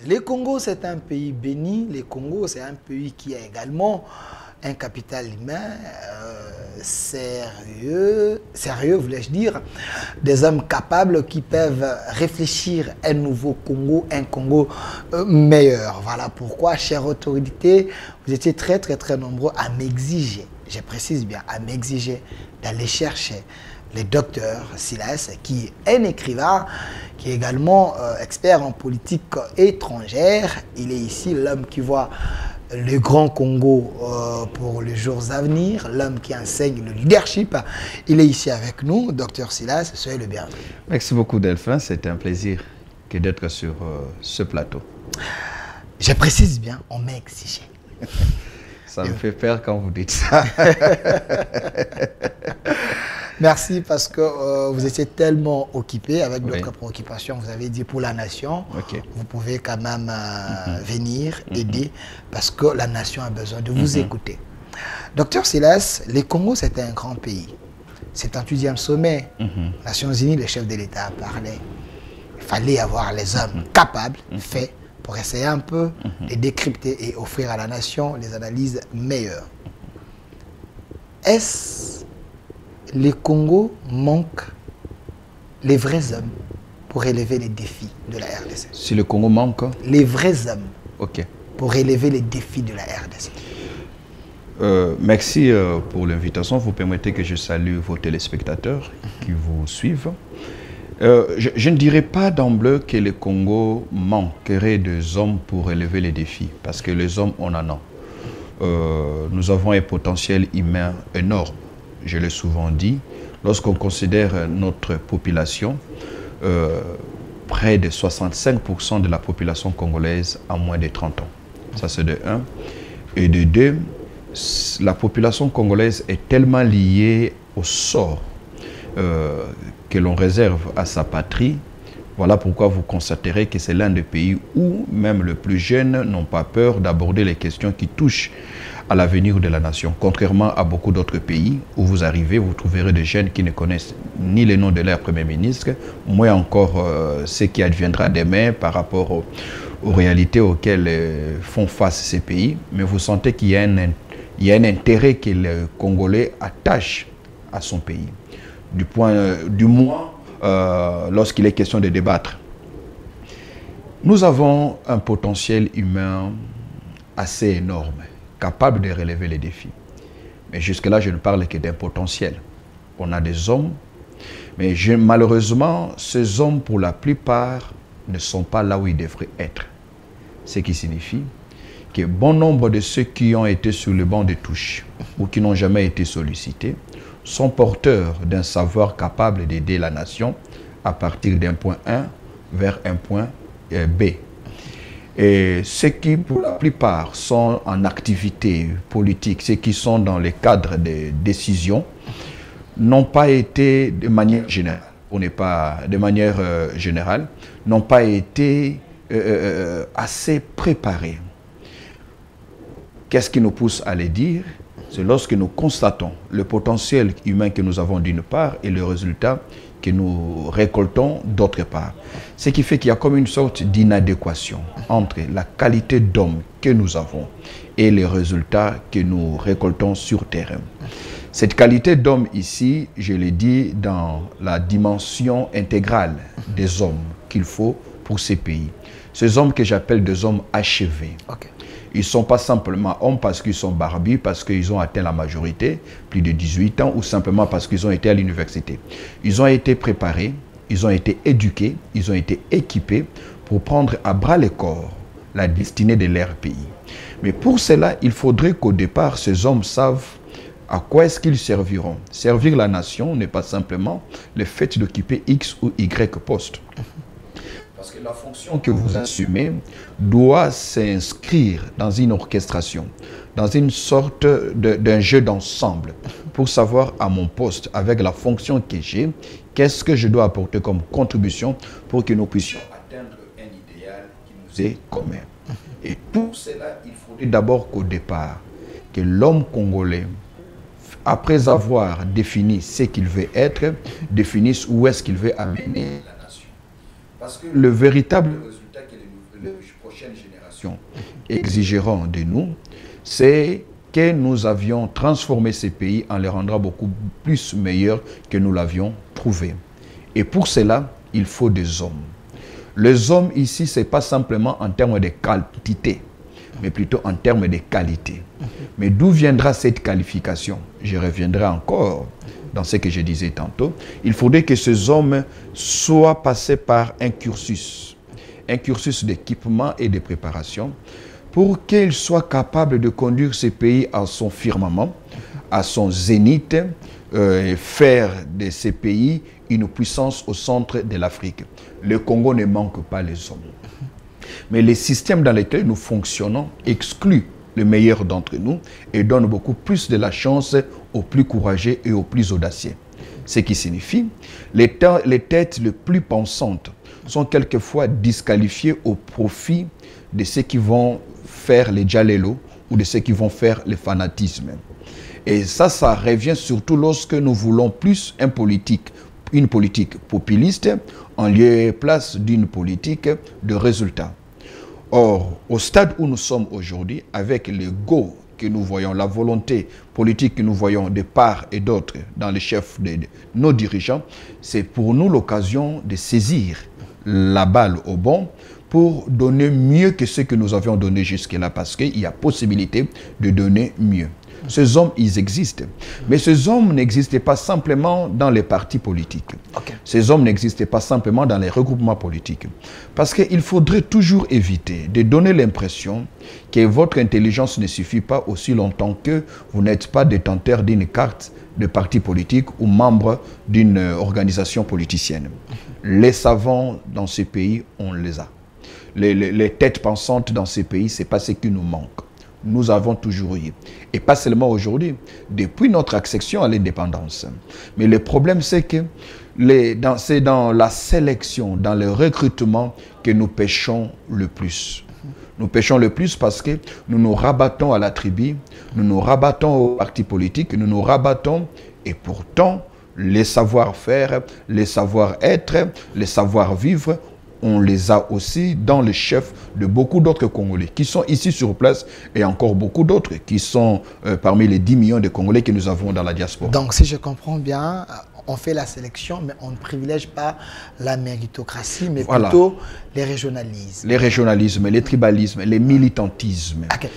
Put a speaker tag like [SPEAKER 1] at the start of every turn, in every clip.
[SPEAKER 1] Le Congo, c'est un pays béni. Le Congo, c'est un pays qui a également un capital humain sérieux, voulais-je dire, des hommes capables qui peuvent réfléchir un nouveau Congo, un Congo meilleur. Voilà pourquoi, chère autorité, vous étiez très nombreux à m'exiger, je précise bien, à m'exiger d'aller chercher le docteur Silas, qui est un écrivain, qui est également expert en politique étrangère. Il est ici, l'homme qui voit le grand Congo pour les jours à venir, l'homme qui enseigne le leadership. Il est ici avec nous, docteur Silas, soyez le bienvenu.
[SPEAKER 2] Merci beaucoup Delphin, c'est un plaisir d'être sur ce plateau.
[SPEAKER 1] Je précise bien, on m'a exigé.
[SPEAKER 2] Ça me fait peur quand vous dites ça.
[SPEAKER 1] Merci parce que vous étiez tellement occupé avec d'autres préoccupations. Vous avez dit pour la nation, vous pouvez quand même venir aider parce que la nation a besoin de vous écouter. Docteur Silas, le Congo c'est un grand pays. C'est un 8e sommet. Nations Unies, le chef de l'État a parlé. Il fallait avoir les hommes capables, faits, pour essayer un peu de décrypter et offrir à la nation les analyses meilleures. Est-ce le Congo manque les vrais hommes pour relever les défis de la RDC?
[SPEAKER 2] Si le Congo manque
[SPEAKER 1] les vrais hommes pour relever les défis de la RDC.
[SPEAKER 2] Merci pour l'invitation. Vous permettez que je salue vos téléspectateurs qui vous suivent. Je ne dirais pas d'emblée que le Congo manquerait des hommes pour relever les défis, parce que les hommes, on en a. Nous avons un potentiel humain énorme. Je l'ai souvent dit, lorsqu'on considère notre population, près de 65% de la population congolaise a moins de 30 ans. Ça, c'est de 1. Et de 2, la population congolaise est tellement liée au sort que l'on réserve à sa patrie. Voilà pourquoi vous constaterez que c'est l'un des pays où même les plus jeunes n'ont pas peur d'aborder les questions qui touchent à l'avenir de la nation. Contrairement à beaucoup d'autres pays où vous arrivez, vous trouverez des jeunes qui ne connaissent ni le nom de leur Premier ministre, moins encore ce qui adviendra demain par rapport aux réalités auxquelles font face ces pays. Mais vous sentez qu'il y a un intérêt que le Congolais attache à son pays. Du moins, lorsqu'il est question de débattre. Nous avons un potentiel humain assez énorme, capable de relever les défis. Mais jusque-là, je ne parle que d'un potentiel. On a des hommes, mais malheureusement, ces hommes, pour la plupart, ne sont pas là où ils devraient être. Ce qui signifie que bon nombre de ceux qui ont été sur le banc de touche ou qui n'ont jamais été sollicités sont porteurs d'un savoir capable d'aider la nation à partir d'un point A vers un point B. Et ceux qui, pour la plupart, sont en activité politique, ceux qui sont dans les cadres de décision, n'ont pas été de manière générale, n'ont pas été assez préparés. Qu'est-ce qui nous pousse à les dire? C'est lorsque nous constatons le potentiel humain que nous avons d'une part et le résultat que nous récoltons d'autre part. Ce qui fait qu'il y a comme une sorte d'inadéquation entre la qualité d'homme que nous avons et les résultats que nous récoltons sur terrain. Cette qualité d'homme ici, je l'ai dit, dans la dimension intégrale des hommes qu'il faut pour ces pays. Ces hommes que j'appelle des hommes achevés. Ils ne sont pas simplement hommes parce qu'ils sont barbus, parce qu'ils ont atteint la majorité, plus de 18 ans, ou simplement parce qu'ils ont été à l'université. Ils ont été préparés, ils ont été éduqués, ils ont été équipés pour prendre à bras le corps la destinée de leur pays. Mais pour cela, il faudrait qu'au départ, ces hommes savent à quoi est-ce qu'ils serviront. Servir la nation n'est pas simplement le fait d'occuper X ou Y poste. Parce que la fonction que vous assumez doit s'inscrire dans une orchestration, dans une sorte d'un jeu d'ensemble, pour savoir à mon poste, avec la fonction que j'ai, qu'est-ce que je dois apporter comme contribution pour que nous puissions atteindre un idéal qui nous est commun. Et pour cela, il faudrait d'abord qu'au départ, que l'homme congolais, après avoir défini ce qu'il veut être, définisse où est-ce qu'il veut amener la nation. Parce que le véritable résultat que le prochain prochaines générations exigeront de nous, c'est que nous avions transformé ces pays en les rendant beaucoup plus meilleurs que nous l'avions trouvé. Et pour cela, il faut des hommes. Les hommes ici, ce n'est pas simplement en termes de quantité, mais plutôt en termes de qualité. Mais d'où viendra cette qualification? Je reviendrai encore dans ce que je disais tantôt. Il faudrait que ces hommes soient passés par un cursus d'équipement et de préparation pour qu'ils soient capables de conduire ces pays à son firmament, à son zénith, et faire de ces pays une puissance au centre de l'Afrique. Le Congo ne manque pas les hommes. Mais les systèmes dans lesquels nous fonctionnons excluent le meilleur d'entre nous et donnent beaucoup plus de la chance aux plus courageux et aux plus audacieux. Ce qui signifie les têtes les plus pensantes sont quelquefois disqualifiées au profit de ceux qui vont faire les djalelo ou de ceux qui vont faire le fanatisme. Et ça revient surtout lorsque nous voulons plus une politique populiste en lieu et place d'une politique de résultats. Or, au stade où nous sommes aujourd'hui, avec le go que nous voyons, la volonté politique que nous voyons de part et d'autre dans les chefs de nos dirigeants, c'est pour nous l'occasion de saisir la balle au bon pour donner mieux que ce que nous avions donné jusque-là, parce qu'il y a possibilité de donner mieux. Ces hommes, ils existent. Mais ces hommes n'existaient pas simplement dans les partis politiques. Ces hommes n'existaient pas simplement dans les regroupements politiques. Parce qu'il faudrait toujours éviter de donner l'impression que votre intelligence ne suffit pas aussi longtemps que vous n'êtes pas détenteur d'une carte de parti politique ou membre d'une organisation politicienne. Les savants dans ces pays, on les a. Les têtes pensantes dans ces pays, ce n'est pas ce qui nous manque. Nous avons toujours eu. Et pas seulement aujourd'hui, depuis notre accession à l'indépendance. Mais le problème, c'est que c'est dans la sélection, dans le recrutement que nous pêchons le plus. Nous pêchons le plus parce que nous nous rabattons à la tribu, nous nous rabattons aux partis politiques, nous nous rabattons et pourtant les savoir-faire, les savoir-être, les savoir-vivre, on les a aussi dans les chefs de beaucoup d'autres Congolais qui sont ici sur place et encore beaucoup d'autres qui sont parmi les 10 millions de Congolais que nous avons dans la diaspora.
[SPEAKER 1] Donc, si je comprends bien, on fait la sélection, mais on ne privilège pas la méritocratie, mais voilà, plutôt les régionalismes. Les
[SPEAKER 2] régionalismes, les tribalismes, les militantismes.
[SPEAKER 1] Okay.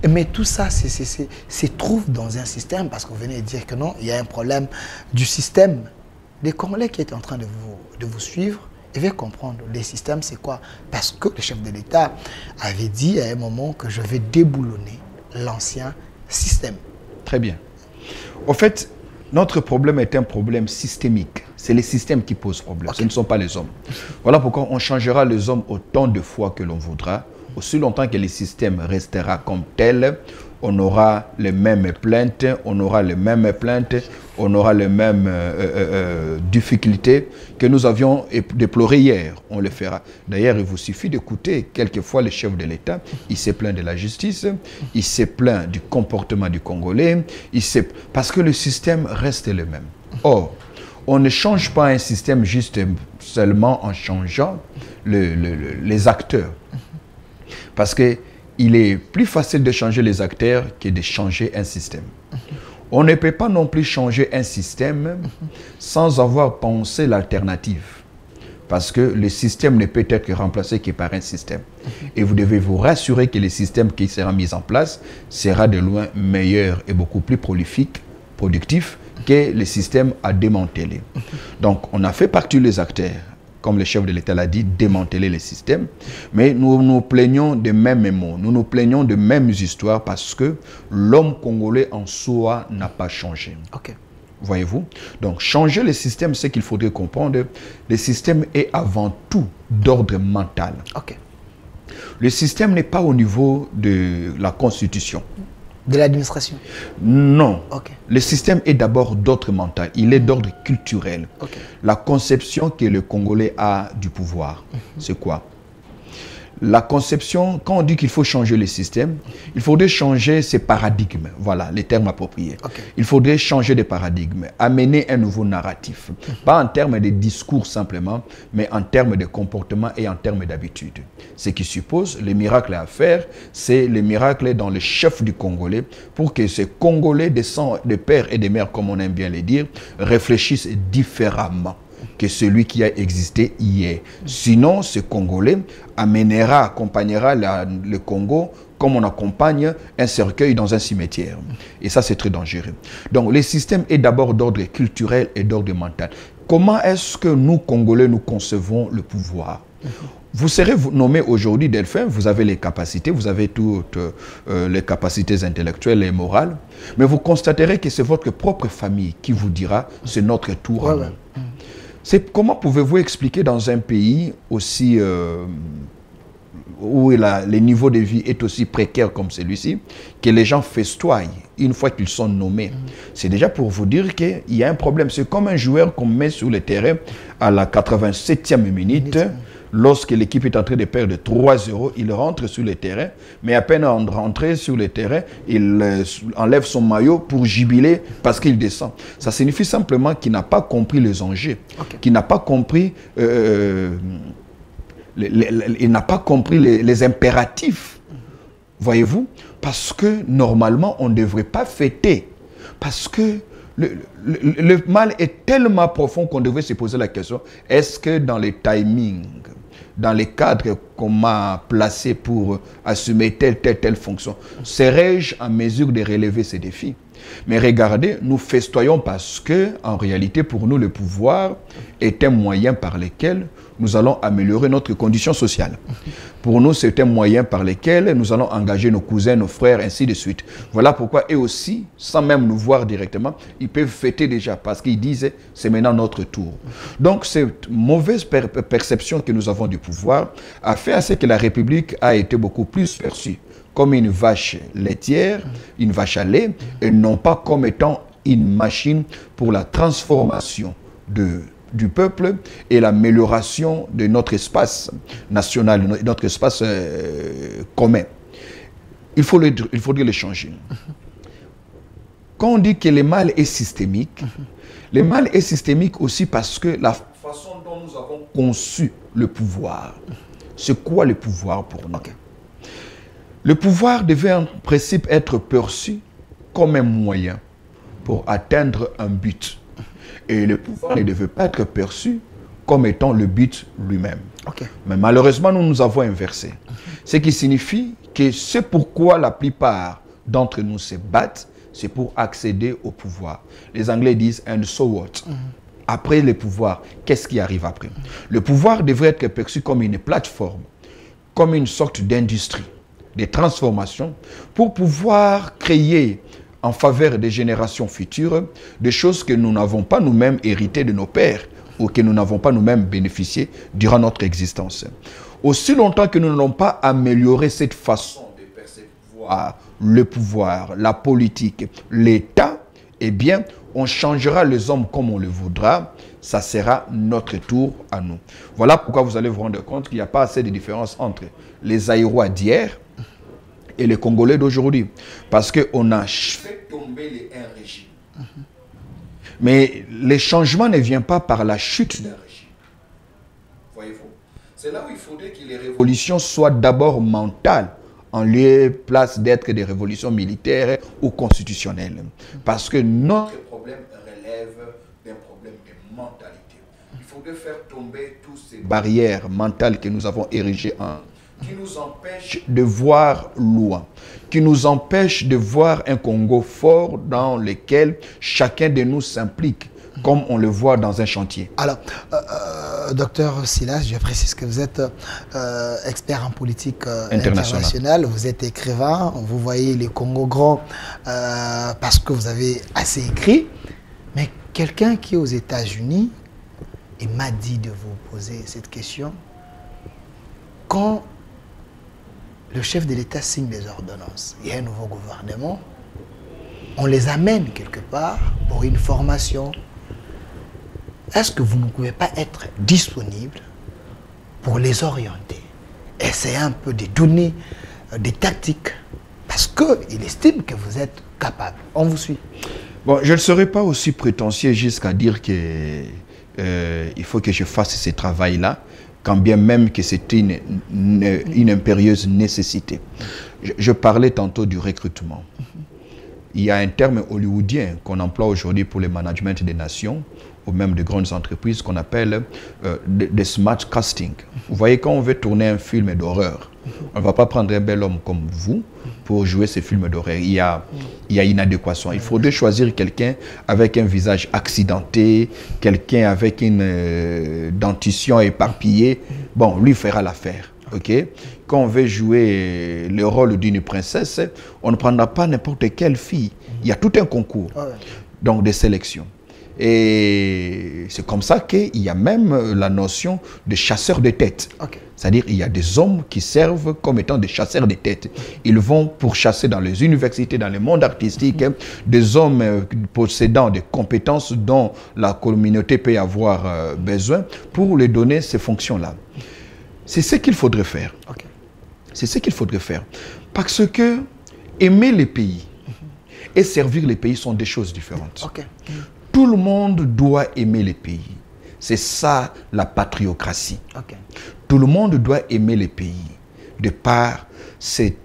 [SPEAKER 1] Mais tout ça, se trouve dans un système, parce que vous venez de dire que non, il y a un problème du système. Les Congolais qui étaient en train de vous suivre, et veut comprendre les systèmes, c'est quoi? Parce que le chef de l'État avait dit à un moment que je vais déboulonner l'ancien système.
[SPEAKER 2] Très bien. Au fait, notre problème est un problème systémique. C'est les systèmes qui posent problème, ce ne sont pas les hommes. Voilà pourquoi on changera les hommes autant de fois que l'on voudra. Aussi longtemps que le système restera comme tel, on aura les mêmes plaintes, on aura les mêmes difficultés que nous avions déplorées hier. On le fera. D'ailleurs, il vous suffit d'écouter quelquefois le chef de l'État. Il s'est plaint de la justice, il s'est plaint du comportement du Congolais, parce que le système reste le même. Or, on ne change pas un système juste seulement en changeant les acteurs. Parce qu'il est plus facile de changer les acteurs que de changer un système. On ne peut pas non plus changer un système sans avoir pensé l'alternative. Parce que le système ne peut être remplacé que par un système. Et vous devez vous rassurer que le système qui sera mis en place sera de loin meilleur et beaucoup plus prolifique, productif que le système à démanteler. Donc on a fait partie des acteurs, comme le chef de l'État l'a dit, démanteler les systèmes. Mais nous nous plaignons des mêmes mots, nous nous plaignons des mêmes histoires parce que l'homme congolais en soi n'a pas changé. Voyez-vous? Donc, changer le système, c'est qu'il faudrait comprendre. Le système est avant tout d'ordre mental. Le système n'est pas au niveau de la Constitution.
[SPEAKER 1] De l'administration?
[SPEAKER 2] Non. Le système est d'abord d'ordre mental. Il est d'ordre culturel. La conception que le Congolais a du pouvoir, c'est quoi? La conception, quand on dit qu'il faut changer le système, il faudrait changer ces paradigmes. Voilà, les termes appropriés.
[SPEAKER 1] Okay.
[SPEAKER 2] Il faudrait changer de paradigme, amener un nouveau narratif. Pas en termes de discours simplement, mais en termes de comportement et en termes d'habitude. Ce qui suppose, le miracle à faire, c'est le miracle dans le chef du Congolais, pour que ces Congolais de père et de mère, comme on aime bien les dire, réfléchissent différemment que celui qui a existé hier. Sinon, ce Congolais accompagnera le Congo comme on accompagne un cercueil dans un cimetière. Et ça, c'est très dangereux. Donc, le système est d'abord d'ordre culturel et d'ordre mental. Comment est-ce que nous, Congolais, nous concevons le pouvoir? Vous serez nommé aujourd'hui Delphin, vous avez les capacités, vous avez toutes les capacités intellectuelles et morales, mais vous constaterez que c'est votre propre famille qui vous dira « c'est notre tour à nous ». Comment pouvez-vous expliquer dans un pays aussi où le niveau de vie est aussi précaire comme celui-ci, que les gens festoient une fois qu'ils sont nommés? C'est déjà pour vous dire qu'il y a un problème. C'est comme un joueur qu'on met sur le terrain à la 87e minute. Lorsque l'équipe est en train de perdre 3-0, il rentre sur le terrain, mais à peine rentré sur le terrain, il enlève son maillot pour jubiler parce qu'il descend. Ça signifie simplement qu'il n'a pas compris les enjeux, qu'il n'a pas compris, il n'a pas compris les impératifs. Voyez-vous? Parce que normalement, on ne devrait pas fêter. Parce que le mal est tellement profond qu'on devrait se poser la question, est-ce que dans les timings, dans les cadres qu'on m'a placés pour assumer telle fonction, serais-je en mesure de relever ces défis? Mais regardez, nous festoyons parce que, en réalité, pour nous, le pouvoir est un moyen par lequel nous allons améliorer notre condition sociale. Pour nous, c'est un moyen par lequel nous allons engager nos cousins, nos frères, ainsi de suite. Voilà pourquoi, eux aussi, sans même nous voir directement, ils peuvent fêter déjà, parce qu'ils disent, c'est maintenant notre tour. Donc, cette mauvaise perception que nous avons du pouvoir a fait à ce que la République a été beaucoup plus perçue comme une vache laitière, une vache à lait, et non pas comme étant une machine pour la transformation du peuple et l'amélioration de notre espace national, notre espace commun. Il faudrait le changer. Quand on dit que le mal est systémique, le mal est systémique aussi parce que la façon dont nous avons conçu le pouvoir, c'est quoi le pouvoir pour nous? Le pouvoir devait en principe être perçu comme un moyen pour atteindre un but. Et le pouvoir ne devait pas être perçu comme étant le but lui-même. Mais malheureusement, nous avons inversé. Ce qui signifie que c'est pourquoi la plupart d'entre nous se battent, c'est pour accéder au pouvoir. Les Anglais disent « and so what ?» Après le pouvoir, qu'est-ce qui arrive après? Le pouvoir devrait être perçu comme une plateforme, comme une sorte d'industrie, des transformations, pour pouvoir créer en faveur des générations futures des choses que nous n'avons pas nous-mêmes héritées de nos pères ou que nous n'avons pas nous-mêmes bénéficié durant notre existence. Aussi longtemps que nous n'allons pas amélioré cette façon de percevoir le pouvoir, la politique, l'État, eh bien, on changera les hommes comme on le voudra, ça sera notre tour à nous. Voilà pourquoi vous allez vous rendre compte qu'il n'y a pas assez de différence entre les Aïrois d'hier et les Congolais d'aujourd'hui. Parce qu'on a fait tomber les un régime. Mais les changements ne viennent pas par la chute d'un régime. Voyez-vous? C'est là où il faudrait que les révolutions soient d'abord mentales, en lieu place d'être des révolutions militaires ou constitutionnelles. Parce que notre problème relève d'un problème de mentalité. Il faudrait faire tomber toutes ces barrières mentales que nous avons érigées qui nous empêchent de voir loin, qui nous empêchent de voir un Congo fort dans lequel chacun de nous s'implique, comme on le voit dans un chantier.
[SPEAKER 1] Alors, docteur Silas, je précise que vous êtes expert en politique internationale, vous êtes écrivain, vous voyez les Congo grands parce que vous avez assez écrit, mais quelqu'un qui est aux États-Unis, et m'a dit de vous poser cette question, quand le chef de l'État signe des ordonnances, il y a un nouveau gouvernement, on les amène quelque part pour une formation. Est-ce que vous ne pouvez pas être disponible pour les orienter essayer un peu de donner des tactiques parce qu'il estime que vous êtes capable. On vous suit.
[SPEAKER 2] Bon, je ne serai pas aussi prétentieux jusqu'à dire que il faut que je fasse ce travail-là, quand bien même que c'est une impérieuse nécessité. Je parlais tantôt du recrutement. Il y a un terme hollywoodien qu'on emploie aujourd'hui pour le management des nations, ou même de grandes entreprises, qu'on appelle des smart casting. Vous voyez, quand on veut tourner un film d'horreur, on ne va pas prendre un bel homme comme vous pour jouer ces films d'horreur. Il y a inadéquation. Il faudrait choisir quelqu'un avec un visage accidenté, quelqu'un avec une dentition éparpillée. Bon, lui fera l'affaire. Okay? Quand on veut jouer le rôle d'une princesse, on ne prendra pas n'importe quelle fille. Il y a tout un concours, donc de sélection. Et c'est comme ça qu'il y a même la notion de chasseur de tête. C'est-à-dire qu'il y a des hommes qui servent comme étant des chasseurs de tête. Ils vont pourchasser dans les universités, dans le monde artistique, des hommes possédant des compétences dont la communauté peut avoir besoin pour leur donner ces fonctions-là. C'est ce qu'il faudrait faire. C'est ce qu'il faudrait faire. Parce que aimer les pays et servir les pays sont des choses différentes. Tout le monde doit aimer les pays. C'est ça la patriocratie. Tout le monde doit aimer les pays. De par c'est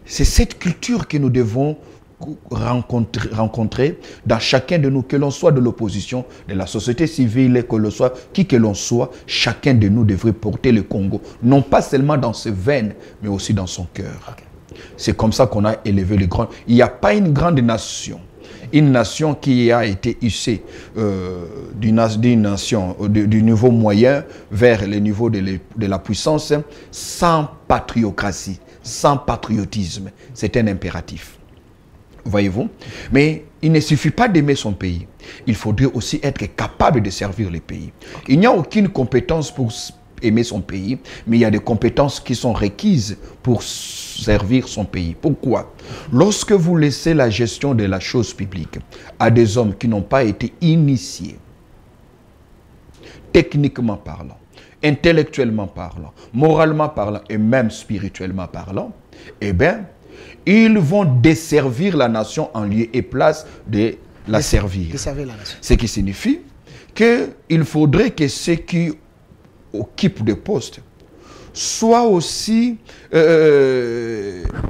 [SPEAKER 2] cette culture que nous devons rencontrer dans chacun de nous, que l'on soit de l'opposition, de la société civile, que l'on soit, qui que l'on soit, chacun de nous devrait porter le Congo, non pas seulement dans ses veines, mais aussi dans son cœur. C'est comme ça qu'on a élevé les grands. Il n'y a pas une grande nation, une nation qui a été hissée du niveau moyen vers le niveau de la puissance sans patriocratie, sans patriotisme. C'est un impératif. Voyez-vous? Mais il ne suffit pas d'aimer son pays. Il faudrait aussi être capable de servir le pays. Il n'y a aucune compétence pour aimer son pays, mais il y a des compétences qui sont requises pour servir son pays. Pourquoi? Lorsque vous laissez la gestion de la chose publique à des hommes qui n'ont pas été initiés, techniquement parlant, intellectuellement parlant, moralement parlant et même spirituellement parlant, eh bien, ils vont desservir la nation en lieu et place de la servir. Ce qui signifie qu'il faudrait que ceux qui occupent des postes soient aussi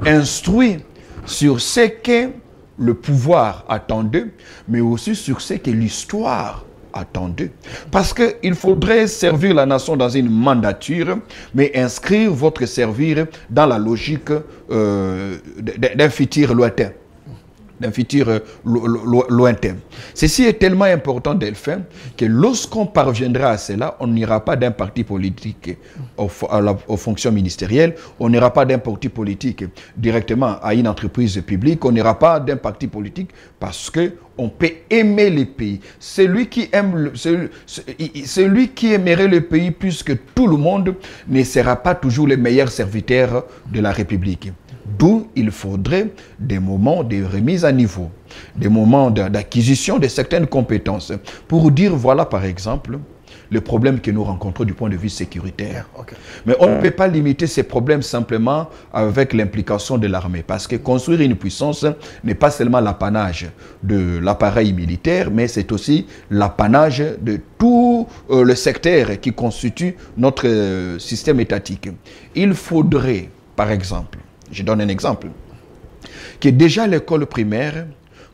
[SPEAKER 2] instruits sur ce que le pouvoir attend d'eux, mais aussi sur ce que l'histoire attend d'eux. Parce qu'il faudrait servir la nation dans une mandature, mais inscrire votre servir dans la logique d'un futur lointain. Ceci est tellement important de le faire que lorsqu'on parviendra à cela, on n'ira pas d'un parti politique aux fonctions ministérielles, on n'ira pas d'un parti politique directement à une entreprise publique, on n'ira pas d'un parti politique parce qu'on peut aimer les pays. Celui qui aimerait le pays plus que tout le monde ne sera pas toujours le meilleur serviteur de la République. D'où il faudrait des moments de remise à niveau, des moments d'acquisition de certaines compétences pour dire, voilà par exemple, le problème que nous rencontrons du point de vue sécuritaire. Mais on ne peut pas limiter ces problèmes simplement avec l'implication de l'armée, parce que construire une puissance n'est pas seulement l'apanage de l'appareil militaire, mais c'est aussi l'apanage de tout le secteur qui constitue notre système étatique. Il faudrait, par exemple, je donne un exemple, que déjà à l'école primaire,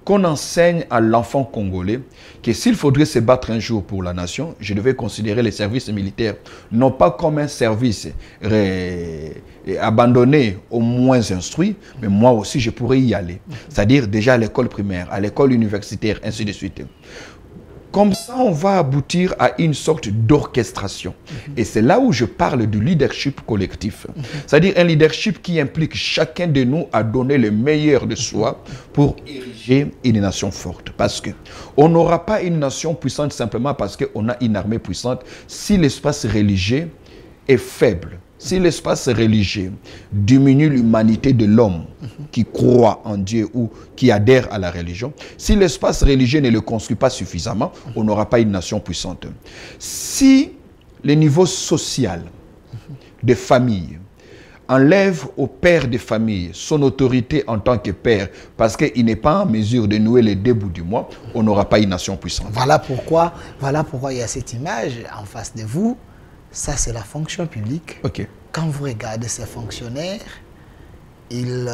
[SPEAKER 2] qu'on enseigne à l'enfant congolais que s'il faudrait se battre un jour pour la nation, je devais considérer les services militaires non pas comme un service abandonné aux moins instruits, mais moi aussi je pourrais y aller. C'est-à-dire déjà à l'école primaire, à l'école universitaire, ainsi de suite. Comme ça, on va aboutir à une sorte d'orchestration. Et c'est là où je parle du leadership collectif. C'est-à-dire un leadership qui implique chacun de nous à donner le meilleur de soi pour ériger une nation forte. Parce qu'on n'aura pas une nation puissante simplement parce qu'on a une armée puissante si l'espace religieux est faible. Si l'espace religieux diminue l'humanité de l'homme qui croit en Dieu ou qui adhère à la religion, si l'espace religieux ne le construit pas suffisamment, on n'aura pas une nation puissante. Si le niveau social de famille enlève au père de famille son autorité en tant que père parce qu'il n'est pas en mesure de nouer les deux bouts du mois, on n'aura pas une nation puissante.
[SPEAKER 1] Voilà pourquoi il y a cette image en face de vous. Ça, c'est la fonction publique.
[SPEAKER 2] Ok.
[SPEAKER 1] Quand vous regardez ces fonctionnaires, ils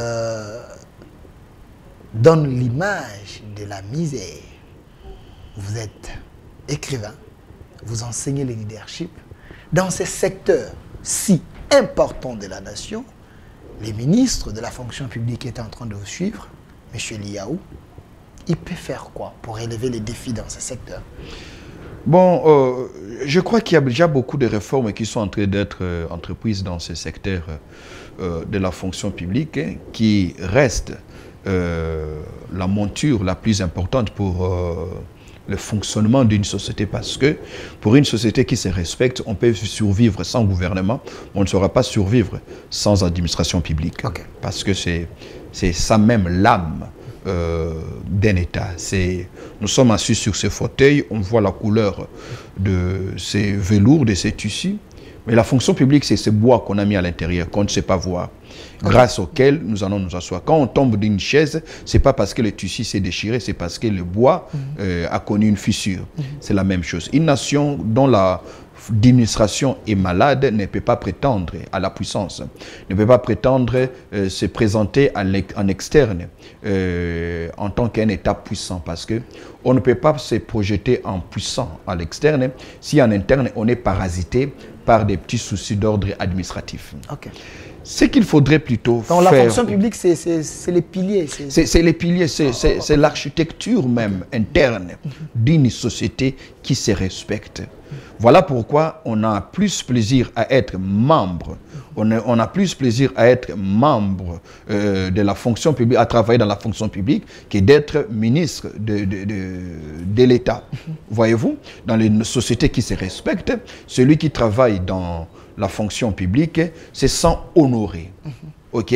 [SPEAKER 1] donnent l'image de la misère. Vous êtes écrivain, vous enseignez le leadership. Dans ces secteurs si importants de la nation, les ministres de la fonction publique étaient en train de vous suivre, M. Liaou, il peut faire quoi pour élever les défis dans ces secteurs?
[SPEAKER 2] Bon, je crois qu'il y a déjà beaucoup de réformes qui sont en train d'être entreprises dans ces secteurs de la fonction publique, hein, qui restent la monture la plus importante pour le fonctionnement d'une société, parce que pour une société qui se respecte, on peut survivre sans gouvernement, on ne saura pas survivre sans administration publique.
[SPEAKER 1] Okay.
[SPEAKER 2] Parce que c'est ça même l'âme d'un État. Nous sommes assis sur ce fauteuil, on voit la couleur de ces velours, de ces tissus, mais la fonction publique, c'est ce bois qu'on a mis à l'intérieur, qu'on ne sait pas voir, grâce auquel nous allons nous asseoir. Quand on tombe d'une chaise, ce n'est pas parce que le tissu s'est déchiré, c'est parce que le bois a connu une fissure. C'est la même chose. Une nation dont l'administration est malade ne peut pas prétendre à la puissance, ne peut pas prétendre se présenter en externe en tant qu'un État puissant, parce que on ne peut pas se projeter en puissant à l'externe si en interne on est parasité par des petits soucis d'ordre administratif.
[SPEAKER 1] Okay.
[SPEAKER 2] Ce qu'il faudrait plutôt faire...
[SPEAKER 1] La fonction publique, c'est les piliers.
[SPEAKER 2] C'est les piliers, c'est l'architecture même interne d'une société qui se respecte. Voilà pourquoi on a plus plaisir à être membre, on a plus plaisir à être membre de la fonction publique, à travailler dans la fonction publique, que d'être ministre de l'État. Voyez-vous, dans les sociétés qui se respectent, celui qui travaille dans la fonction publique se sent honoré. Ok?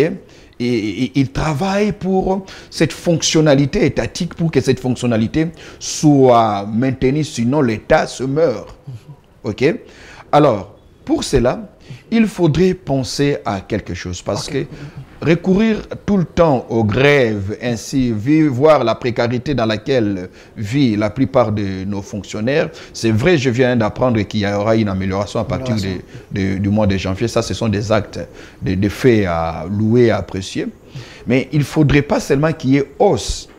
[SPEAKER 2] Et il travaille pour cette fonctionnalité étatique, pour que cette fonctionnalité soit maintenue, sinon l'État se meurt. Ok? Alors, pour cela, il faudrait penser à quelque chose, parce que recourir tout le temps aux grèves, ainsi voir la précarité dans laquelle vivent la plupart de nos fonctionnaires, c'est vrai, je viens d'apprendre qu'il y aura une amélioration à partir du mois de janvier. Ça, ce sont des actes, des faits à louer, à apprécier. Mais il ne faudrait pas seulement qu'il y ait hausse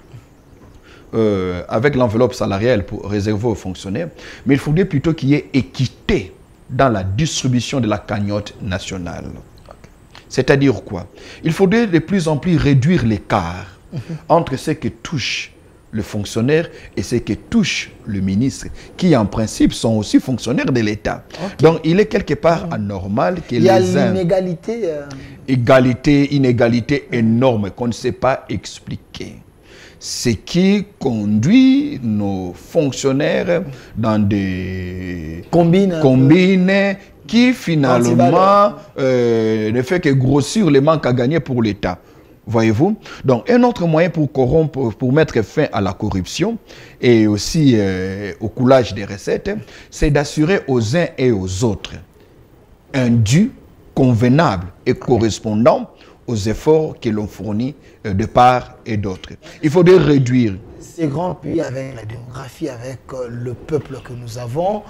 [SPEAKER 2] avec l'enveloppe salariale réservée aux fonctionnaires, mais il faudrait plutôt qu'il y ait équité dans la distribution de la cagnotte nationale. C'est-à-dire quoi? Il faudrait de plus en plus réduire l'écart entre ce que touche le fonctionnaire et ce que touche le ministre, qui en principe sont aussi fonctionnaires de l'État. Donc il est quelque part anormal que les uns... Il y a
[SPEAKER 1] l'inégalité.
[SPEAKER 2] Inégalité énorme qu'on ne sait pas expliquer. Ce qui conduit nos fonctionnaires dans des combines qui finalement ne fait que grossir les manques à gagner pour l'État. Voyez-vous? Donc un autre moyen pour corrompre, pour mettre fin à la corruption et aussi au coulage des recettes, c'est d'assurer aux uns et aux autres un dû convenable et correspondant aux efforts que l'on fournit de part et d'autre. Il faudrait réduire.
[SPEAKER 1] Ces grands pays, avec la démographie, avec le peuple que nous avons,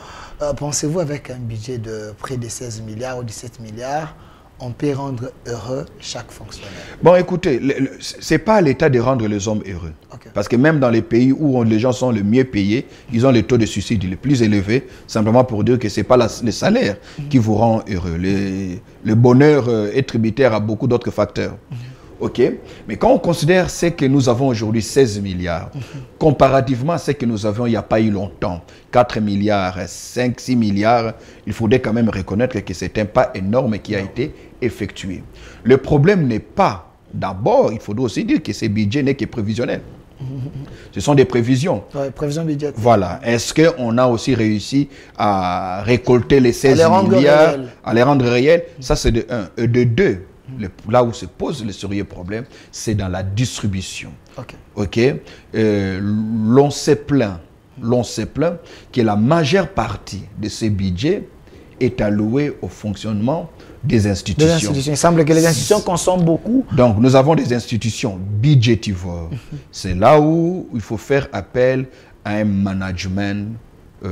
[SPEAKER 1] pensez-vous avec un budget de près de 16 milliards ou 17 milliards, on peut rendre heureux chaque fonctionnaire?
[SPEAKER 2] Bon, écoutez, ce n'est pas à l'État de rendre les hommes heureux. Parce que même dans les pays où les gens sont le mieux payés, ils ont le taux de suicide le plus élevé, simplement pour dire que ce n'est pas le salaire qui vous rend heureux. Le bonheur est tributaire à beaucoup d'autres facteurs. Ok, mais quand on considère ce que nous avons aujourd'hui, 16 milliards, comparativement à ce que nous avions il n'y a pas eu longtemps, 4 milliards, 5, 6 milliards, il faudrait quand même reconnaître que c'est un pas énorme qui a été effectué. Le problème n'est pas, d'abord, il faudrait aussi dire que ce budget n'est que prévisionnel. Ce sont des prévisions.
[SPEAKER 1] Ouais, prévisions budgétaires.
[SPEAKER 2] Voilà. Est-ce qu'on a aussi réussi à récolter les 16 milliards, à les rendre réels? Ça, c'est de 1. Et de 2, là où se pose le sérieux problème, c'est dans la distribution. L'on s'est plaint que la majeure partie de ces budgets est alloué au fonctionnement des institutions.
[SPEAKER 1] Il semble que les institutions consomment beaucoup.
[SPEAKER 2] Donc, nous avons des institutions budgétivores. C'est là où il faut faire appel à un management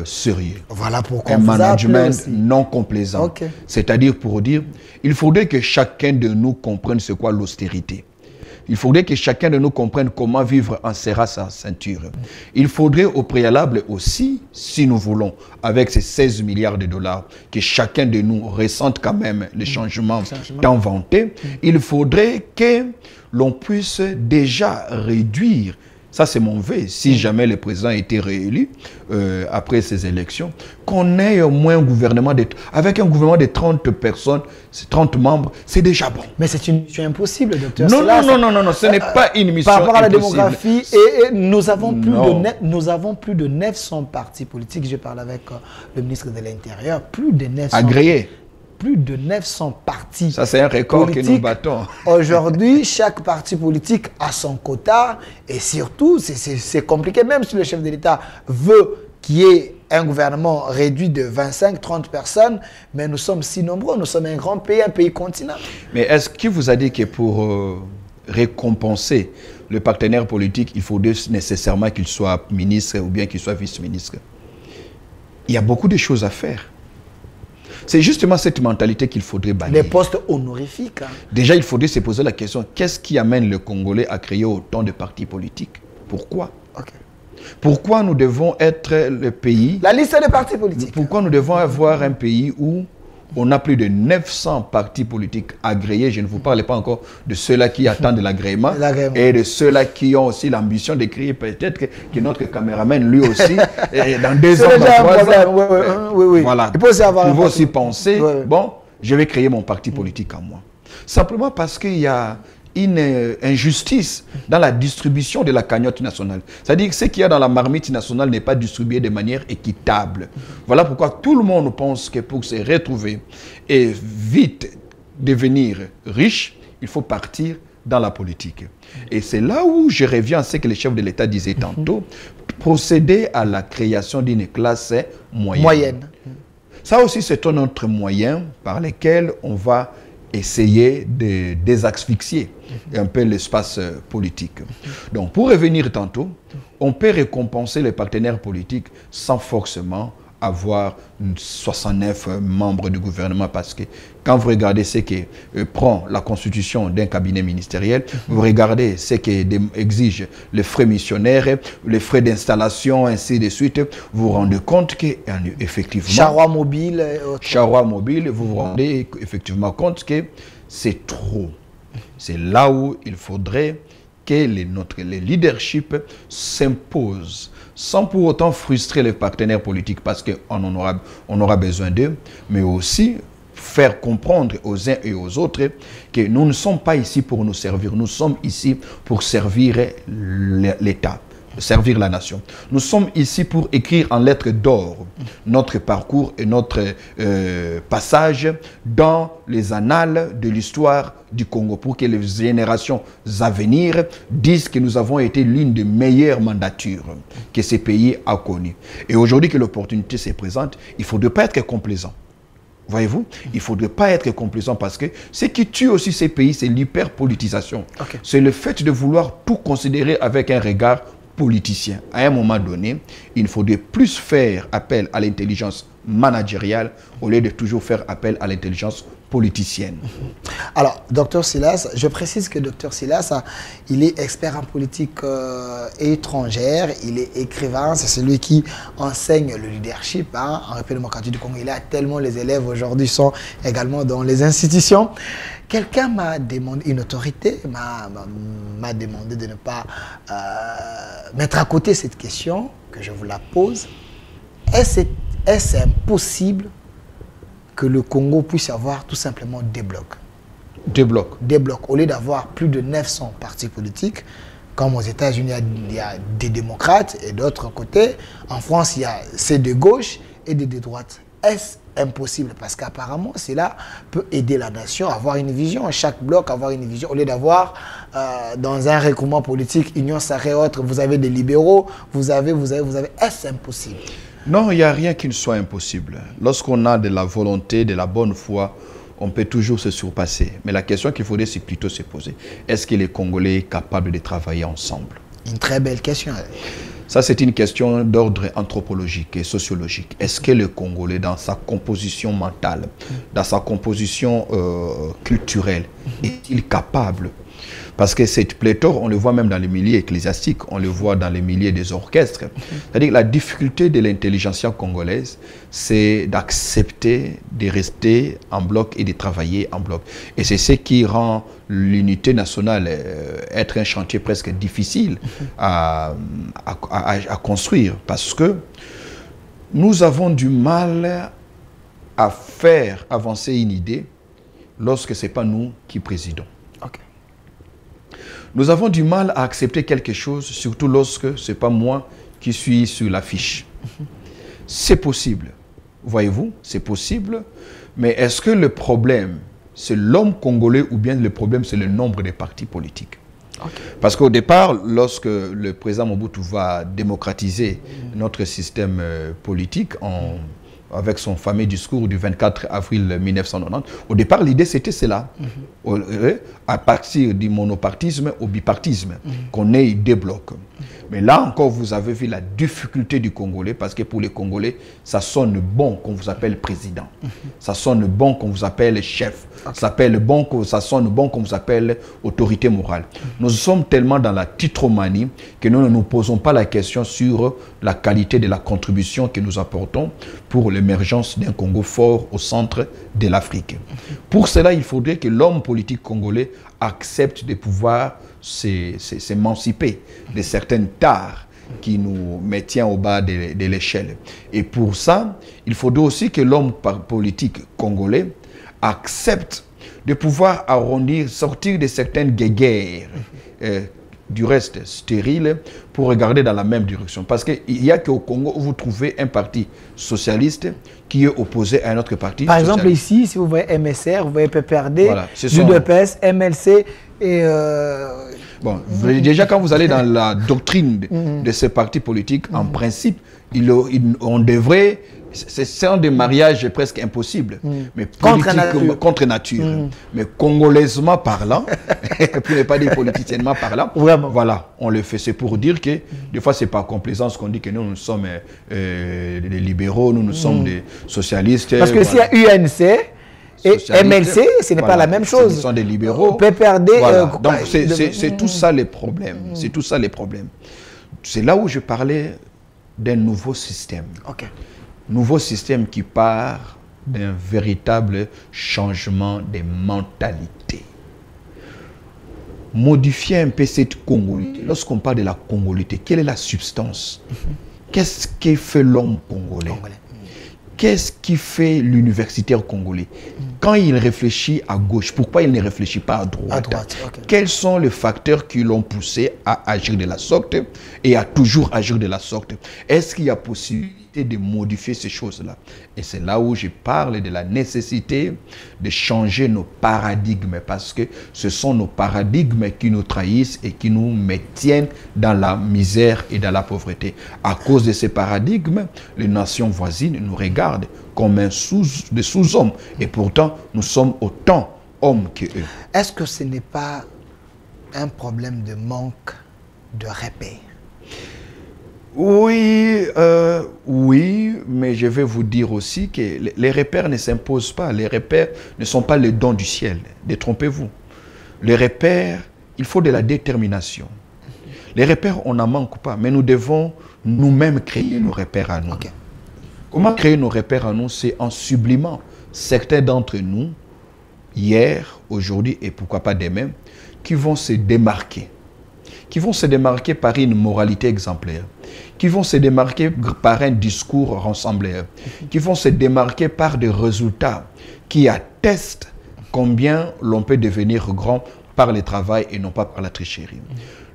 [SPEAKER 2] sérieux.
[SPEAKER 1] Voilà pourquoi
[SPEAKER 2] un management non complaisant.
[SPEAKER 1] Okay.
[SPEAKER 2] C'est-à-dire pour dire, il faudrait que chacun de nous comprenne ce qu'est l'austérité. Il faudrait que chacun de nous comprenne comment vivre en serrant sa ceinture. Il faudrait au préalable aussi, si nous voulons, avec ces 16 milliards de dollars, que chacun de nous ressente quand même les changements tant vantés, il faudrait que l'on puisse déjà réduire. Ça, c'est mon vœu. Si jamais le président a été réélu après ces élections, qu'on ait au moins un gouvernement avec un gouvernement de 30 personnes, 30 membres, c'est déjà bon.
[SPEAKER 1] Mais c'est une mission impossible, docteur.
[SPEAKER 2] Non, non, ce n'est pas une mission impossible.
[SPEAKER 1] Par rapport à la démographie, et nous avons plus de 900 partis politiques. Je parle avec le ministre de l'Intérieur. Plus de 900.
[SPEAKER 2] Agréés.
[SPEAKER 1] Plus de 900 partis.
[SPEAKER 2] Ça, c'est un record que nous battons.
[SPEAKER 1] Aujourd'hui, chaque parti politique a son quota. Et surtout, c'est compliqué. Même si le chef de l'État veut qu'il y ait un gouvernement réduit de 25-30 personnes, mais nous sommes si nombreux. Nous sommes un grand pays, un pays continent. Mais
[SPEAKER 2] est-ce qu'il vous a dit que pour récompenser le partenaire politique, il faut nécessairement qu'il soit ministre ou bien qu'il soit vice-ministre? Il y a beaucoup de choses à faire. C'est justement cette mentalité qu'il faudrait bannir.
[SPEAKER 1] Les postes honorifiques. Hein.
[SPEAKER 2] Déjà, il faudrait se poser la question, qu'est-ce qui amène le Congolais à créer autant de partis politiques? Pourquoi? Pourquoi nous devons être le pays...
[SPEAKER 1] La liste des partis politiques.
[SPEAKER 2] Pourquoi nous devons avoir un pays où on a plus de 900 partis politiques agréés? Je ne vous parle pas encore de ceux-là qui attendent l'agrément et de ceux-là qui ont aussi l'ambition de créer, peut-être que notre caméraman, lui aussi, dans 2 ans, dans 3 ans,
[SPEAKER 1] oui.
[SPEAKER 2] Voilà. Il faut aussi penser, bon, je vais créer mon parti politique en moi. Simplement parce qu'il y a une injustice dans la distribution de la cagnotte nationale. C'est-à-dire que ce qu'il y a dans la marmite nationale n'est pas distribué de manière équitable. Voilà pourquoi tout le monde pense que pour se retrouver et vite devenir riche, il faut partir dans la politique. Et c'est là où je reviens à ce que le chef de l'État disait tantôt, procéder à la création d'une classe moyenne. Ça aussi, c'est un autre moyen par lequel on va essayer de désasphyxier un peu l'espace politique. Donc, pour revenir tantôt, on peut récompenser les partenaires politiques sans forcément avoir 69 membres du gouvernement, parce que quand vous regardez ce que prend la constitution d'un cabinet ministériel, vous regardez ce qu'exige les frais missionnaires, les frais d'installation, ainsi de suite, vous vous rendez compte qu'effectivement...
[SPEAKER 1] Charroi mobile.
[SPEAKER 2] Charroi mobile, vous vous rendez effectivement compte que c'est trop. C'est là où il faudrait que les leadership s'imposent, sans pour autant frustrer les partenaires politiques, parce qu'on aura besoin d'eux, mais aussi faire comprendre aux uns et aux autres que nous ne sommes pas ici pour nous servir, nous sommes ici pour servir l'État, servir la nation. Nous sommes ici pour écrire en lettres d'or notre parcours et notre passage dans les annales de l'histoire du Congo, pour que les générations à venir disent que nous avons été l'une des meilleures mandatures que ce pays a connues. Et aujourd'hui que l'opportunité se présente, il ne faudrait pas être complaisant. Voyez-vous, il ne faudrait pas être complaisant, parce que ce qui tue aussi ces pays, c'est l'hyperpolitisation. C'est le fait de vouloir tout considérer avec un regard politicien. À un moment donné, il faudrait plus faire appel à l'intelligence managériale au lieu de toujours faire appel à l'intelligence politicienne.
[SPEAKER 1] Alors, Dr Silas, je précise que Dr Silas, il est expert en politique étrangère, il est écrivain, c'est celui qui enseigne le leadership en République démocratique du Congo. Il a tellement, les élèves aujourd'hui sont également dans les institutions. Quelqu'un m'a demandé, une autorité m'a demandé de ne pas mettre à côté cette question, que je vous la pose. Est-ce impossible que le Congo puisse avoir tout simplement des blocs? Des blocs. Au lieu d'avoir plus de 900 partis politiques, comme aux États-Unis, il y a des démocrates et d'autre côté, en France, il y a ceux de gauche et des de droite. Est-ce impossible? Parce qu'apparemment, cela peut aider la nation à avoir une vision, chaque bloc avoir une vision, au lieu d'avoir dans un regroupement politique, Union Sarré autre, vous avez des libéraux, vous avez, est-ce impossible?
[SPEAKER 2] Non, il n'y a rien qui ne soit impossible. Lorsqu'on a de la volonté, de la bonne foi, on peut toujours se surpasser. Mais la question qu'il faudrait plutôt se poser, est-ce que les Congolais sont capables de travailler ensemble?
[SPEAKER 1] Une très belle question.
[SPEAKER 2] Ça, c'est une question d'ordre anthropologique et sociologique. Est-ce que le Congolais, dans sa composition mentale, dans sa composition culturelle, est-il capable? Parce que cette pléthore, on le voit même dans les milieux ecclésiastiques, on le voit dans les milieux des orchestres. C'est-à-dire que la difficulté de l'intelligentsia congolaise, c'est d'accepter de rester en bloc et de travailler en bloc. Et c'est ce qui rend l'unité nationale être un chantier presque difficile à construire. Parce que nous avons du mal à faire avancer une idée lorsque ce n'est pas nous qui présidons.
[SPEAKER 1] Okay.
[SPEAKER 2] Nous avons du mal à accepter quelque chose, surtout lorsque ce n'est pas moi qui suis sur l'affiche. C'est possible, voyez-vous, c'est possible, mais est-ce que le problème, c'est l'homme congolais ou bien le problème, c'est le nombre de partis politiques? Okay. Parce qu'au départ, lorsque le président Mobutu va démocratiser notre système politique avec son fameux discours du 24 avril 1990, au départ, l'idée, c'était cela. À partir du monopartisme au bipartisme, qu'on ait des blocs. Mais là encore, vous avez vu la difficulté du Congolais, parce que pour les Congolais, ça sonne bon qu'on vous appelle président. Ça sonne bon qu'on vous appelle chef. Ça sonne bon qu'on vous appelle autorité morale. Nous sommes tellement dans la titromanie que nous ne nous posons pas la question sur la qualité de la contribution que nous apportons pour l'émergence d'un Congo fort au centre de l'Afrique. Pour cela, il faudrait que l'homme politique congolais accepte de pouvoir s'émanciper de certaines tares qui nous maintiennent au bas de l'échelle. Et pour ça, il faudrait aussi que l'homme politique congolais accepte de pouvoir arrondir, sortir de certaines guéguerres, du reste stériles, pour regarder dans la même direction. Parce qu'il n'y a qu'au Congo où vous trouvez un parti socialiste qui est opposé à un autre parti
[SPEAKER 1] Par
[SPEAKER 2] socialiste.
[SPEAKER 1] exemple, ici, si vous voyez MSR, vous voyez PPRD,
[SPEAKER 2] voilà,
[SPEAKER 1] UDPS, MLC et...
[SPEAKER 2] Bon, déjà, quand vous allez dans la doctrine de ces partis politiques, en principe, on devrait... C'est un des mariages presque impossible, mais contre nature. Mais congolaisement parlant, pour ne pas dire politiciennement parlant, voilà, on le fait. C'est pour dire que des fois, c'est par complaisance qu'on dit que nous sommes des libéraux, nous sommes des socialistes.
[SPEAKER 1] Parce que s'il y a UNC et MLC, ce n'est pas la même chose.
[SPEAKER 2] Ce sont des libéraux.
[SPEAKER 1] PPRD.
[SPEAKER 2] Donc, c'est tout ça les problèmes. C'est tout ça les problèmes. C'est là où je parlais d'un nouveau système.
[SPEAKER 1] Ok.
[SPEAKER 2] Nouveau système qui part d'un véritable changement des mentalités. Modifier un peu cette congolité. Lorsqu'on parle de la congolité, quelle est la substance? Qu'est-ce qui fait l'homme congolais? Qu'est-ce qui fait l'universitaire congolais? Quand il réfléchit à gauche, pourquoi il ne réfléchit pas à droite? Okay. Quels sont les facteurs qui l'ont poussé à agir de la sorte et à toujours agir de la sorte? Est-ce qu'il y a possibilité de modifier ces choses-là? Et c'est là où je parle de la nécessité de changer nos paradigmes, parce que ce sont nos paradigmes qui nous trahissent et qui nous maintiennent dans la misère et dans la pauvreté. À cause de ces paradigmes, les nations voisines nous regardent comme des sous-hommes, et pourtant nous sommes autant hommes qu'eux.
[SPEAKER 1] Est-ce que ce n'est pas un problème de manque de repères?
[SPEAKER 2] Oui, oui, mais je vais vous dire aussi que les repères ne s'imposent pas. Les repères ne sont pas les dons du ciel. Détrompez-vous. Les repères, il faut de la détermination. Les repères, on n'en manque pas, mais nous devons nous-mêmes créer nos repères à nous. Okay. Comment créer nos repères à nous? C'est en sublimant certains d'entre nous, hier, aujourd'hui et pourquoi pas demain, qui vont se démarquer. Qui vont se démarquer par une moralité exemplaire, qui vont se démarquer par un discours rassembleur, qui vont se démarquer par des résultats qui attestent combien l'on peut devenir grand par le travail et non pas par la tricherie.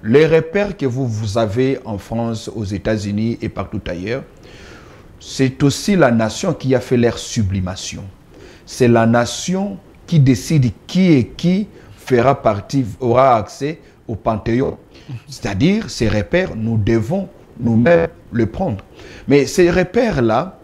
[SPEAKER 2] Les repères que vous avez en France, aux États-Unis et partout ailleurs, c'est aussi la nation qui a fait leur sublimation. C'est la nation qui décide qui et qui fera partie, aura accès au Panthéon. C'est-à-dire, ces repères, nous devons nous-mêmes le prendre. Mais ces repères-là,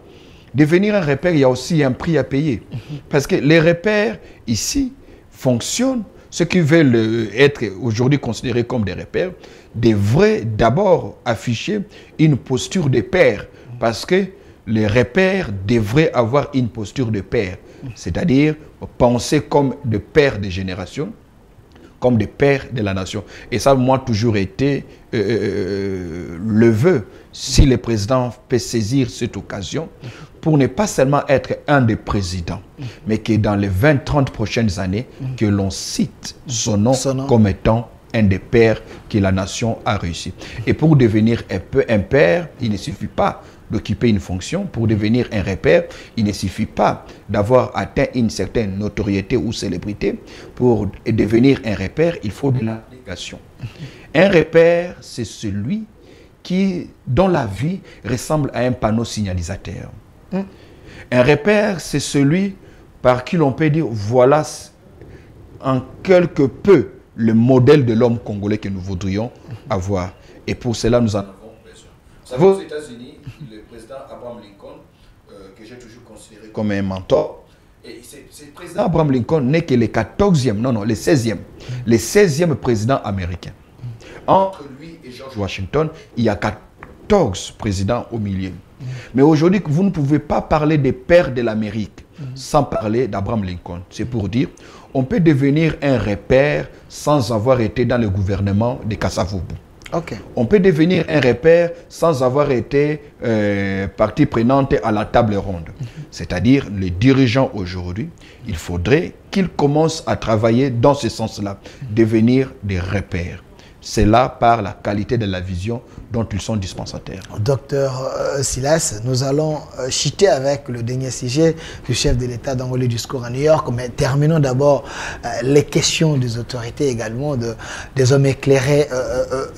[SPEAKER 2] devenir un repère, il y a aussi un prix à payer. Parce que les repères, ici, fonctionnent. Ceux qui veulent être aujourd'hui considérés comme des repères devraient d'abord afficher une posture de père. Parce que les repères devraient avoir une posture de père. C'est-à-dire penser comme des pères des générations, comme des pères de la nation. Et ça, moi, toujours été le vœu, si le président peut saisir cette occasion, pour ne pas seulement être un des présidents, mais que dans les 20-30 prochaines années, que l'on cite son nom comme étant un des pères que la nation a réussi. Et pour devenir un père, il ne suffit pas d'occuper une fonction. Pour devenir un repère, il ne suffit pas d'avoir atteint une certaine notoriété ou célébrité. Pour devenir un repère, il faut de l'abnégation. Un repère, c'est celui dont la vie ressemble à un panneau signalisateur. Un repère, c'est celui par qui l'on peut dire, voilà en quelque peu le modèle de l'homme congolais que nous voudrions avoir. Et pour cela, nous en avons besoin. Vous savez, aux États-Unis, le président Abraham Lincoln, que j'ai toujours considéré comme un mentor, et ce président Abraham Lincoln n'est que le 14e, non, le 16e. Le 16e président américain. Entre lui et George Washington, il y a 14 présidents au milieu. Mais aujourd'hui, vous ne pouvez pas parler des pères de l'Amérique sans parler d'Abraham Lincoln. C'est pour dire, on peut devenir un repère sans avoir été dans le gouvernement de Kasavubu. On peut devenir un repère sans avoir été partie prenante à la table ronde. C'est-à-dire, les dirigeants aujourd'hui, il faudrait qu'ils commencent à travailler dans ce sens-là, devenir des repères. C'est là par la qualité de la vision dont ils sont dispensataires.
[SPEAKER 1] Docteur Silas, nous allons chuter avec le dernier sujet du chef de l'État dans le discours à New York, mais terminons d'abord les questions des autorités également, des hommes éclairés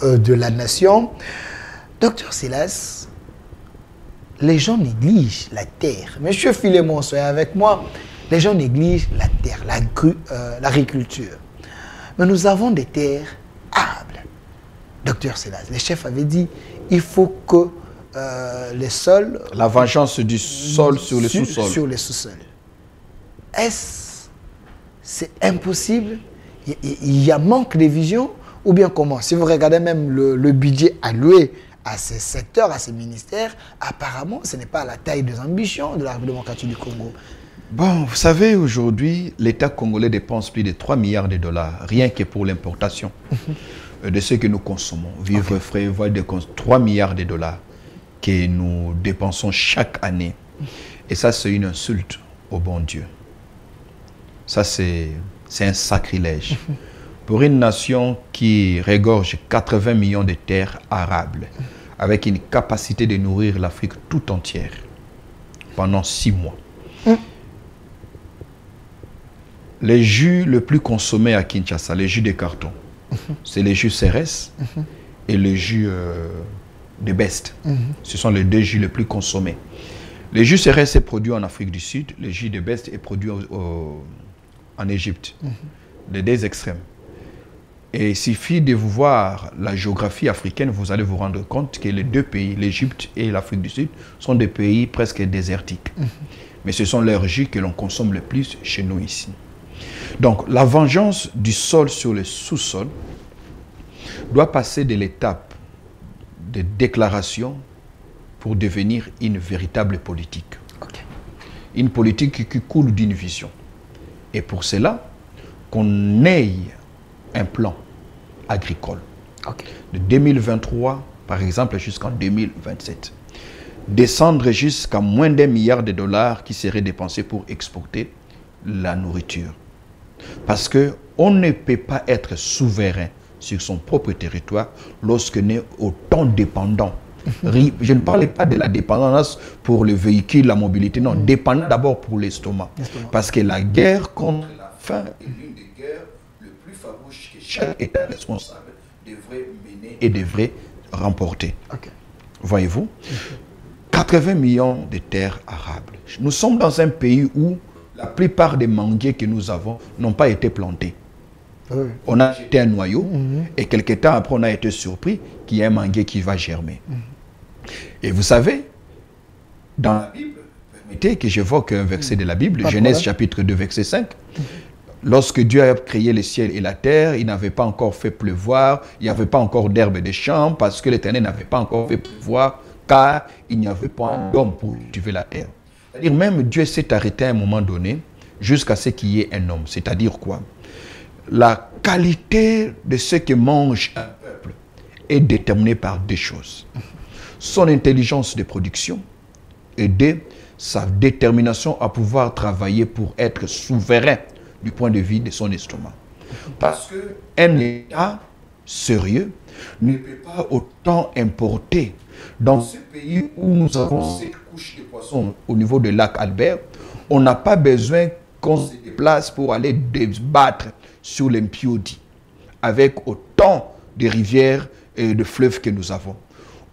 [SPEAKER 1] de la nation. Docteur Silas, les gens négligent la terre. Monsieur Philémon, soyez avec moi. Les gens négligent la terre, l'agriculture. Mais nous avons des terres arables. Docteur Silas, les chefs avaient dit il faut que les sols...
[SPEAKER 2] La vengeance du sol sur le sous-sol.
[SPEAKER 1] Sur les sous-sols. Est-ce c'est impossible? Il y a manque de vision ou bien comment? Si vous regardez même le budget alloué à ces secteurs, à ces ministères, apparemment, ce n'est pas à la taille des ambitions de la République démocratique du Congo.
[SPEAKER 2] Bon, vous savez, aujourd'hui, l'État congolais dépense plus de 3 milliards de dollars, rien que pour l'importation de ce que nous consommons. Vivre frais, voire de 3 milliards de dollars que nous dépensons chaque année. Et ça, c'est une insulte au bon Dieu. Ça, c'est un sacrilège. Pour une nation qui regorge 80 millions de terres arables, avec une capacité de nourrir l'Afrique tout entière pendant 6 mois. Les jus le plus consommés à Kinshasa, les jus de carton, c'est les jus CRS et les jus de Best. Ce sont les 2 jus les plus consommés. Les jus CRS est produit en Afrique du Sud, les jus de Best est produit en Égypte. Les 2 extrêmes. Et il suffit de voir la géographie africaine, vous allez vous rendre compte que les 2 pays, l'Égypte et l'Afrique du Sud, sont des pays presque désertiques. Mais ce sont leurs jus que l'on consomme le plus chez nous ici. Donc, la vengeance du sol sur le sous-sol doit passer de l'étape de déclaration pour devenir une véritable politique. Une politique qui coule d'une vision. Et pour cela, qu'on ait un plan agricole. De 2023, par exemple, jusqu'en 2027. Descendre jusqu'à moins d'1 milliard de dollars qui seraient dépensés pour exporter la nourriture. Parce qu'on ne peut pas être souverain sur son propre territoire lorsqu'on est autant dépendant. Je ne parlais pas de la dépendance pour le véhicule, la mobilité, non, dépendant d'abord pour l'estomac. Parce que la guerre contre la faim est l'une des guerres les plus farouches que chaque État responsable devrait mener et devrait remporter. Voyez-vous, 80 millions de terres arables. Nous sommes dans un pays où la plupart des manguiers que nous avons n'ont pas été plantés. On a jeté un noyau et quelques temps après, on a été surpris qu'il y a un manguier qui va germer. Et vous savez, dans la Bible, permettez que j'évoque un verset de la Bible, Genèse chapitre 2, verset 5. Lorsque Dieu a créé le ciel et la terre, il n'avait pas encore fait pleuvoir, il n'y avait pas encore d'herbe des champs, parce que l'Éternel n'avait pas encore fait pleuvoir, car il n'y avait pas d'homme pour cultiver la terre. C'est-à-dire même Dieu s'est arrêté à un moment donné, jusqu'à ce qu'il y ait un homme. C'est-à-dire quoi? La qualité de ce que mange un peuple est déterminée par deux choses. Son intelligence de production et sa détermination à pouvoir travailler pour être souverain du point de vue de son estomac. Parce qu'un État sérieux ne peut pas autant importer dans ce pays où nous avons cette couche de poissons au niveau du lac Albert. On n'a pas besoin qu'on se déplace pour aller débattre sur l'impiodi avec autant de rivières et de fleuves que nous avons.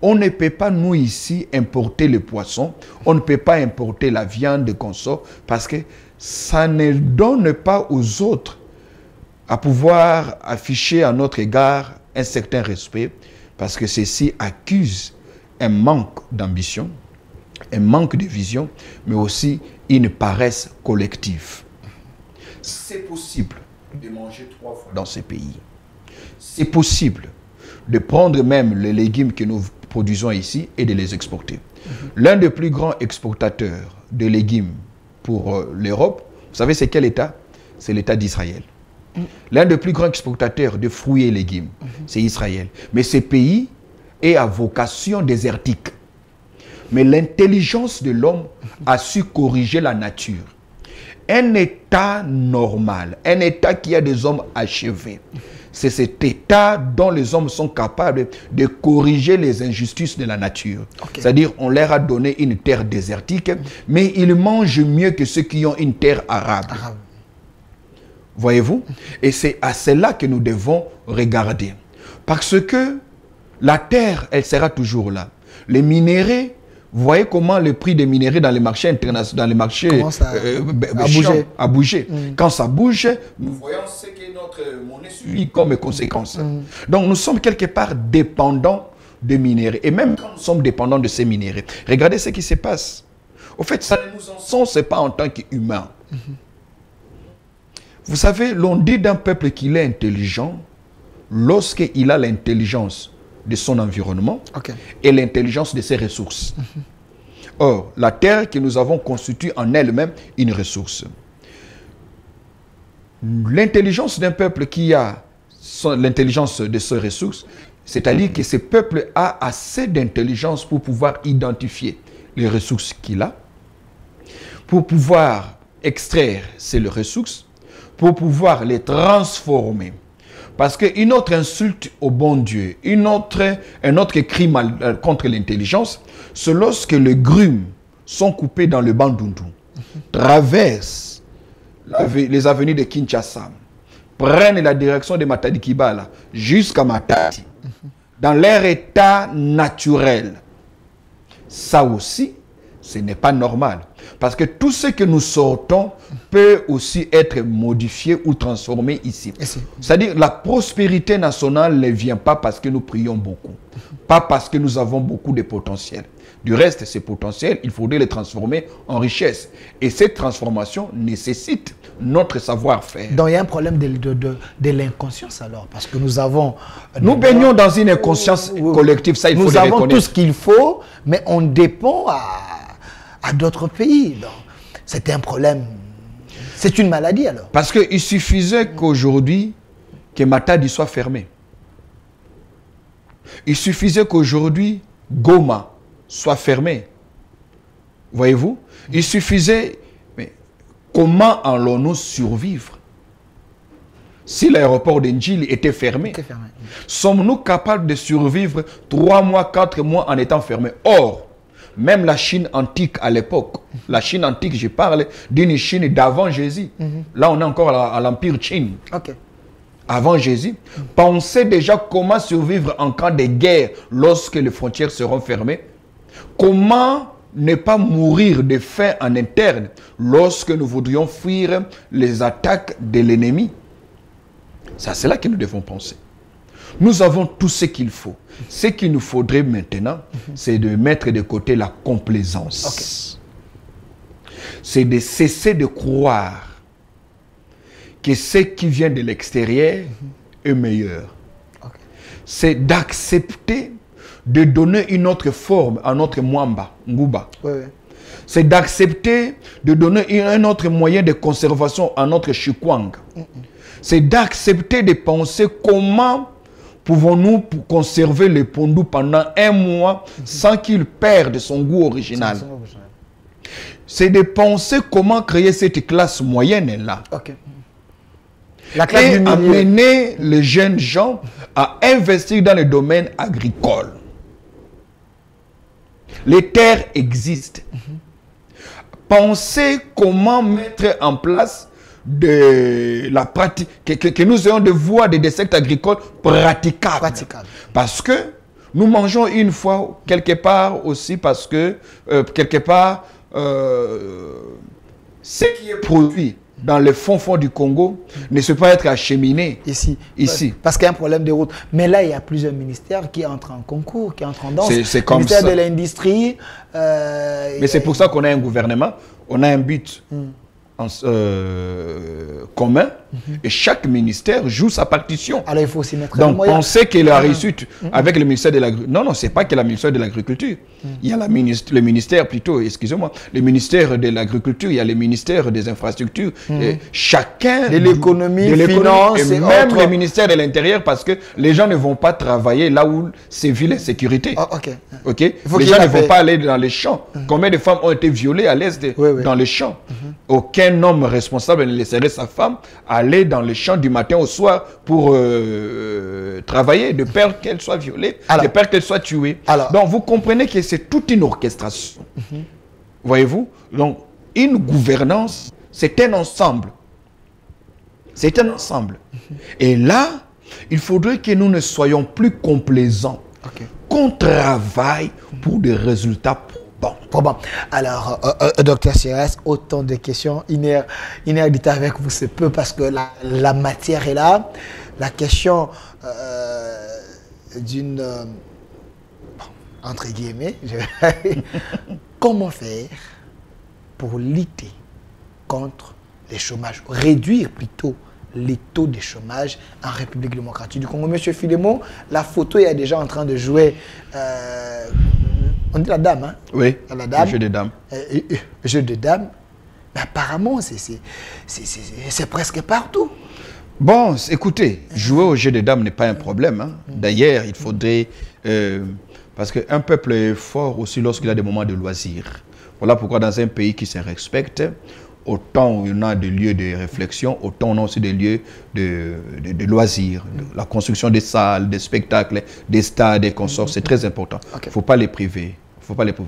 [SPEAKER 2] On ne peut pas, nous ici, importer le poisson. On ne peut pas importer la viande de consort parce que ça ne donne pas aux autres à pouvoir afficher à notre égard un certain respect parce que ceci accuse un manque d'ambition, un manque de vision, mais aussi une paresse collective. C'est possible de manger 3 fois dans ce pays. C'est possible de prendre même les légumes que nous produisons ici et de les exporter. L'un des plus grands exportateurs de légumes pour l'Europe, vous savez c'est quel État? C'est l'État d'Israël. L'un des plus grands exportateurs de fruits et légumes, c'est Israël. Mais ce pays est à vocation désertique. Mais l'intelligence de l'homme a su corriger la nature. Un État normal, un État qui a des hommes achevés, c'est cet État dont les hommes sont capables de corriger les injustices de la nature. C'est-à-dire, on leur a donné une terre désertique, mais ils mangent mieux que ceux qui ont une terre arable. Voyez-vous? Et c'est à cela que nous devons regarder. Parce que la terre, elle sera toujours là. Les minéraux, vous voyez comment le prix des minéraux dans les marchés internationaux, dans les marchés a bougé. Quand ça bouge, nous voyons ce que notre monnaie subit comme conséquence. Donc nous sommes quelque part dépendants des minéraux. Et même quand nous sommes dépendants de ces minéraux, regardez ce qui se passe. Au fait, ça ne nous encense pas en tant qu'humains. Vous savez, l'on dit d'un peuple qu'il est intelligent lorsqu'il a l'intelligence de son environnement et l'intelligence de ses ressources. Or, la terre que nous avons constitue en elle-même une ressource. L'intelligence d'un peuple qui a l'intelligence de ses ressources, c'est-à-dire que ce peuple a assez d'intelligence pour pouvoir identifier les ressources qu'il a, pour pouvoir extraire ces ressources, pour pouvoir les transformer. Parce qu'une autre insulte au bon Dieu, un autre crime contre l'intelligence, c'est lorsque les grumes sont coupés dans le Bandundu, traversent les avenues de Kinshasa, prennent la direction de Matadi Kibala jusqu'à Matadi, dans leur état naturel. Ça aussi, ce n'est pas normal. Parce que tout ce que nous sortons peut aussi être modifié ou transformé ici. C'est-à-dire la prospérité nationale ne vient pas parce que nous prions beaucoup. Pas parce que nous avons beaucoup de potentiel. Du reste, ces potentiels, il faudrait les transformer en richesse. Et cette transformation nécessite notre savoir-faire.
[SPEAKER 1] Donc il y a un problème de l'inconscience alors. Parce que nous avons...
[SPEAKER 2] Nous baignons dans une inconscience collective. Ça, il faut le reconnaître.
[SPEAKER 1] Nous avons tout ce qu'il faut, mais on dépend à d'autres pays. C'est un problème. C'est une maladie alors.
[SPEAKER 2] Parce qu'il suffisait qu'aujourd'hui, que Matadi soit fermé. Il suffisait qu'aujourd'hui, Goma soit fermé. Voyez-vous? Il suffisait... Mais comment allons-nous survivre si l'aéroport d'Enjili était fermé? Sommes-nous capables de survivre 3 mois, 4 mois en étant fermés? Or, même la Chine antique à l'époque, la Chine antique, je parle d'une Chine d'avant Jésus. Là, on est encore à l'Empire Chine. Avant Jésus, pensez déjà comment survivre en cas de guerre lorsque les frontières seront fermées. Comment ne pas mourir de faim en interne lorsque nous voudrions fuir les attaques de l'ennemi. C'est à cela que nous devons penser. Nous avons tout ce qu'il faut. Ce qu'il nous faudrait maintenant, c'est de mettre de côté la complaisance. C'est de cesser de croire que ce qui vient de l'extérieur est meilleur. C'est d'accepter de donner une autre forme à notre Mwamba, Nguba. C'est d'accepter de donner un autre moyen de conservation à notre Chikwang. C'est d'accepter de penser comment pouvons-nous conserver le pondu pendant un mois sans qu'il perde son goût original. C'est de penser comment créer cette classe moyenne-là. Et amener les jeunes gens à investir dans le domaine agricole. Les terres existent. Pensez comment mettre en place de la pratique, que nous ayons de voies de sectes agricoles praticables. Parce que nous mangeons une fois quelque part aussi, parce que quelque part, ce qui est produit dans le fond du Congo ne se peut pas être acheminé ici.
[SPEAKER 1] Parce qu'il y a un problème de route. Mais là, il y a plusieurs ministères qui entrent en concours, qui entrent en danse.
[SPEAKER 2] C'est comme
[SPEAKER 1] ministère
[SPEAKER 2] ça.
[SPEAKER 1] de l'Industrie.
[SPEAKER 2] Mais c'est pour ça qu'on a un gouvernement, on a un but commun, et chaque ministère joue sa partition.
[SPEAKER 1] Alors il faut aussi mettre
[SPEAKER 2] donc pensez que la réussite avec le ministère de l'Agriculture, non, c'est pas que la ministère de l'Agriculture, il y a le ministère plutôt, excusez-moi, le ministère de l'Agriculture, il y a le ministère des Infrastructures, et chacun
[SPEAKER 1] de l'économie, finance,
[SPEAKER 2] et même le ministère de l'Intérieur, parce que les gens ne vont pas travailler là où c'est ville et sécurité. Les gens ne vont pas aller dans les champs. Combien de femmes ont été violées à l'Est dans les champs? Aucun homme responsable ne laisserait sa femme aller dans les champs du matin au soir pour travailler, de peur qu'elle soit violée, de peur qu'elle soit tuée. Donc vous comprenez que c'est toute une orchestration. Voyez-vous? Donc une gouvernance, c'est un ensemble. C'est un ensemble. Et là, il faudrait que nous ne soyons plus complaisants. Qu'on travaille pour des résultats
[SPEAKER 1] bon. Alors, docteur Chérès, autant de questions inédites avec vous, c'est peu parce que la matière est là. La question d'une, entre guillemets, comment faire pour lutter contre les chômages, réduire plutôt les taux de chômage en République démocratique du Congo. Monsieur Filemon, la photo est déjà en train de jouer... on dit la dame, hein?
[SPEAKER 2] Oui,
[SPEAKER 1] la dame,
[SPEAKER 2] le jeu de dames.
[SPEAKER 1] Jeu de dames. Mais apparemment, c'est presque partout.
[SPEAKER 2] Bon, écoutez, jouer au jeu de dames n'est pas un problème. Hein. D'ailleurs, il faudrait... parce qu'un peuple est fort aussi lorsqu'il a des moments de loisirs. Voilà pourquoi dans un pays qui se respecte, autant il y en a des lieux de réflexion, autant on a aussi des lieux de loisirs. La construction des salles, des spectacles, des stades, des consorts, c'est très important. Il ne faut pas les priver.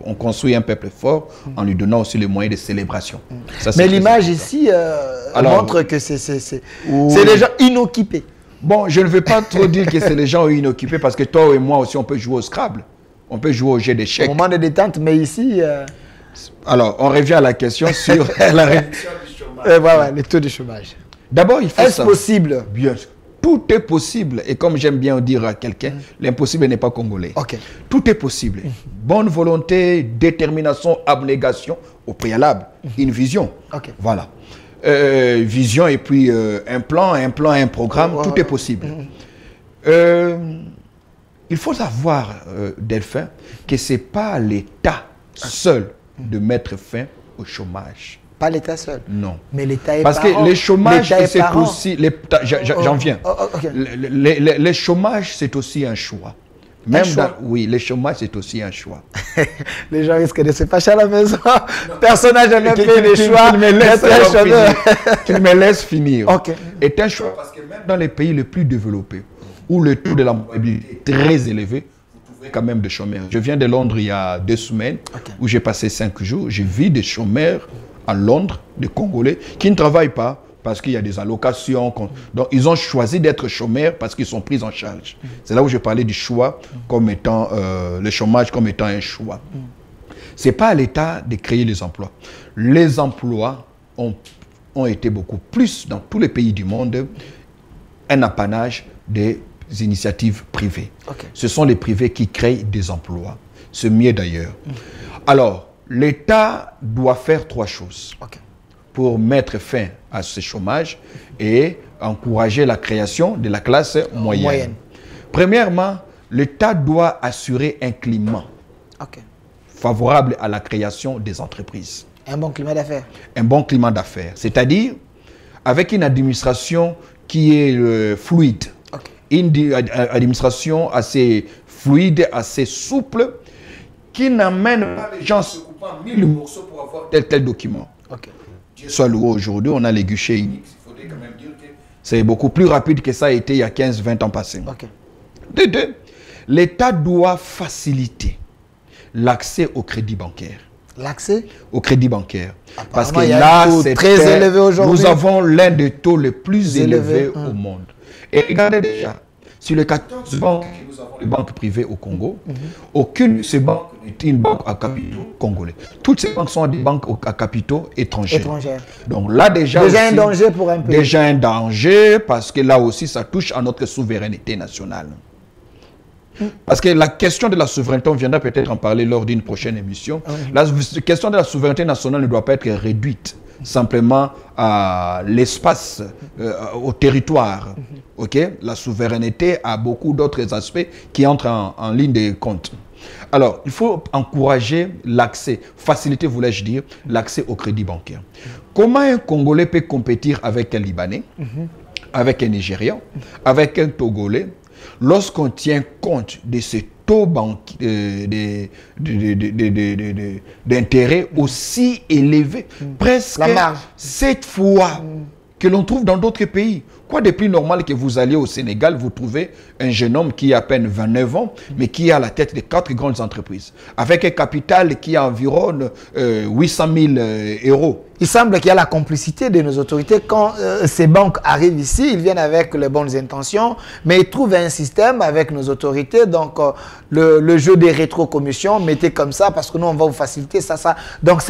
[SPEAKER 2] On construit un peuple fort en lui donnant aussi les moyens de célébration. Ça,
[SPEAKER 1] mais l'image ici montre que c'est les gens inoccupés.
[SPEAKER 2] Bon, je ne veux pas trop dire que c'est les gens inoccupés parce que toi et moi aussi, on peut jouer au Scrabble. On peut jouer au jeu d'échecs.
[SPEAKER 1] Au moment de détente, mais ici...
[SPEAKER 2] Alors, on revient à la question sur la réduction du chômage.
[SPEAKER 1] Voilà, les taux de chômage.
[SPEAKER 2] D'abord, il faut
[SPEAKER 1] Est-ce possible?
[SPEAKER 2] Bien sûr. Tout est possible. Et comme j'aime bien dire à quelqu'un, l'impossible n'est pas congolais. Tout est possible. Bonne volonté, détermination, abnégation au préalable. Une vision. Voilà. Vision et puis un plan, un programme. Tout est possible. Il faut savoir, Delphin, que ce n'est pas l'État seul de mettre fin au chômage.
[SPEAKER 1] Pas l'État seul.
[SPEAKER 2] Non.
[SPEAKER 1] Mais l'État est
[SPEAKER 2] parce que le chômage, c'est aussi... J'en viens. Le chômage, c'est aussi un choix. Même oui, le chômage, c'est aussi un choix.
[SPEAKER 1] Les gens risquent de se fâcher à la maison. Personne n'a jamais fait le choix.
[SPEAKER 2] Tu me laisses finir. C'est un choix parce que même dans les pays les plus développés, où le taux de l'employabilité est très élevé, quand même de chômeurs. Je viens de Londres il y a 2 semaines, où j'ai passé 5 jours. J'ai vu des chômeurs à Londres, des Congolais, qui ne travaillent pas parce qu'il y a des allocations. Donc, ils ont choisi d'être chômeurs parce qu'ils sont pris en charge. C'est là où je parlais du choix comme étant, le chômage comme étant un choix. Ce n'est pas à l'État de créer les emplois. Les emplois ont été beaucoup plus, dans tous les pays du monde, un apanage des initiatives privées.
[SPEAKER 1] Okay.
[SPEAKER 2] Ce sont les privés qui créent des emplois. C'est mieux d'ailleurs. Alors, l'État doit faire 3 choses pour mettre fin à ce chômage et encourager la création de la classe moyenne. Premièrement, l'État doit assurer un climat favorable à la création des entreprises.
[SPEAKER 1] Un bon climat d'affaires.
[SPEAKER 2] Un bon climat d'affaires. C'est-à-dire avec une administration qui est fluide. Une administration assez fluide, assez souple, qui n'amène pas les gens se coupant 1000 morceaux pour avoir tel document. Dieu soit loué, aujourd'hui, on a les guichets uniques. Il faudrait quand même dire que c'est beaucoup plus rapide que ça a été il y a 15-20 ans passés. De deux, l'État doit faciliter l'accès au crédit bancaire.
[SPEAKER 1] L'accès
[SPEAKER 2] au crédit bancaire. Parce que
[SPEAKER 1] là, c'est très élevé aujourd'hui.
[SPEAKER 2] Nous avons l'un des taux les plus élevés au monde. Et regardez déjà, sur les 14 banques que nous avons, les banques privées au Congo, aucune de ces banques n'est une banque à capitaux congolais. Toutes ces banques sont des banques à capitaux étrangers. Donc là déjà aussi,
[SPEAKER 1] un danger pour un pays.
[SPEAKER 2] Déjà un danger parce que là aussi ça touche à notre souveraineté nationale. Parce que la question de la souveraineté, on viendra peut-être en parler lors d'une prochaine émission. La question de la souveraineté nationale ne doit pas être réduite simplement à l'espace, au territoire. La souveraineté a beaucoup d'autres aspects qui entrent en ligne de compte. Alors, il faut encourager l'accès, faciliter, voulais-je dire, l'accès au crédit bancaire. Comment un Congolais peut compétir avec un Libanais, avec un Nigérian, avec un Togolais, lorsqu'on tient compte de ces taux d'intérêt aussi élevés, presque 7 fois que l'on trouve dans d'autres pays. Quoi de plus normal que vous alliez au Sénégal, vous trouvez un jeune homme qui a à peine 29 ans, mais qui est à la tête de 4 grandes entreprises, avec un capital qui environne 800 000 euros.
[SPEAKER 1] Il semble qu'il y a la complicité de nos autorités. Quand ces banques arrivent ici, ils viennent avec les bonnes intentions, mais ils trouvent un système avec nos autorités. Donc, le jeu des rétrocommissions, mettez comme ça, parce que nous, on va vous faciliter ça. Donc,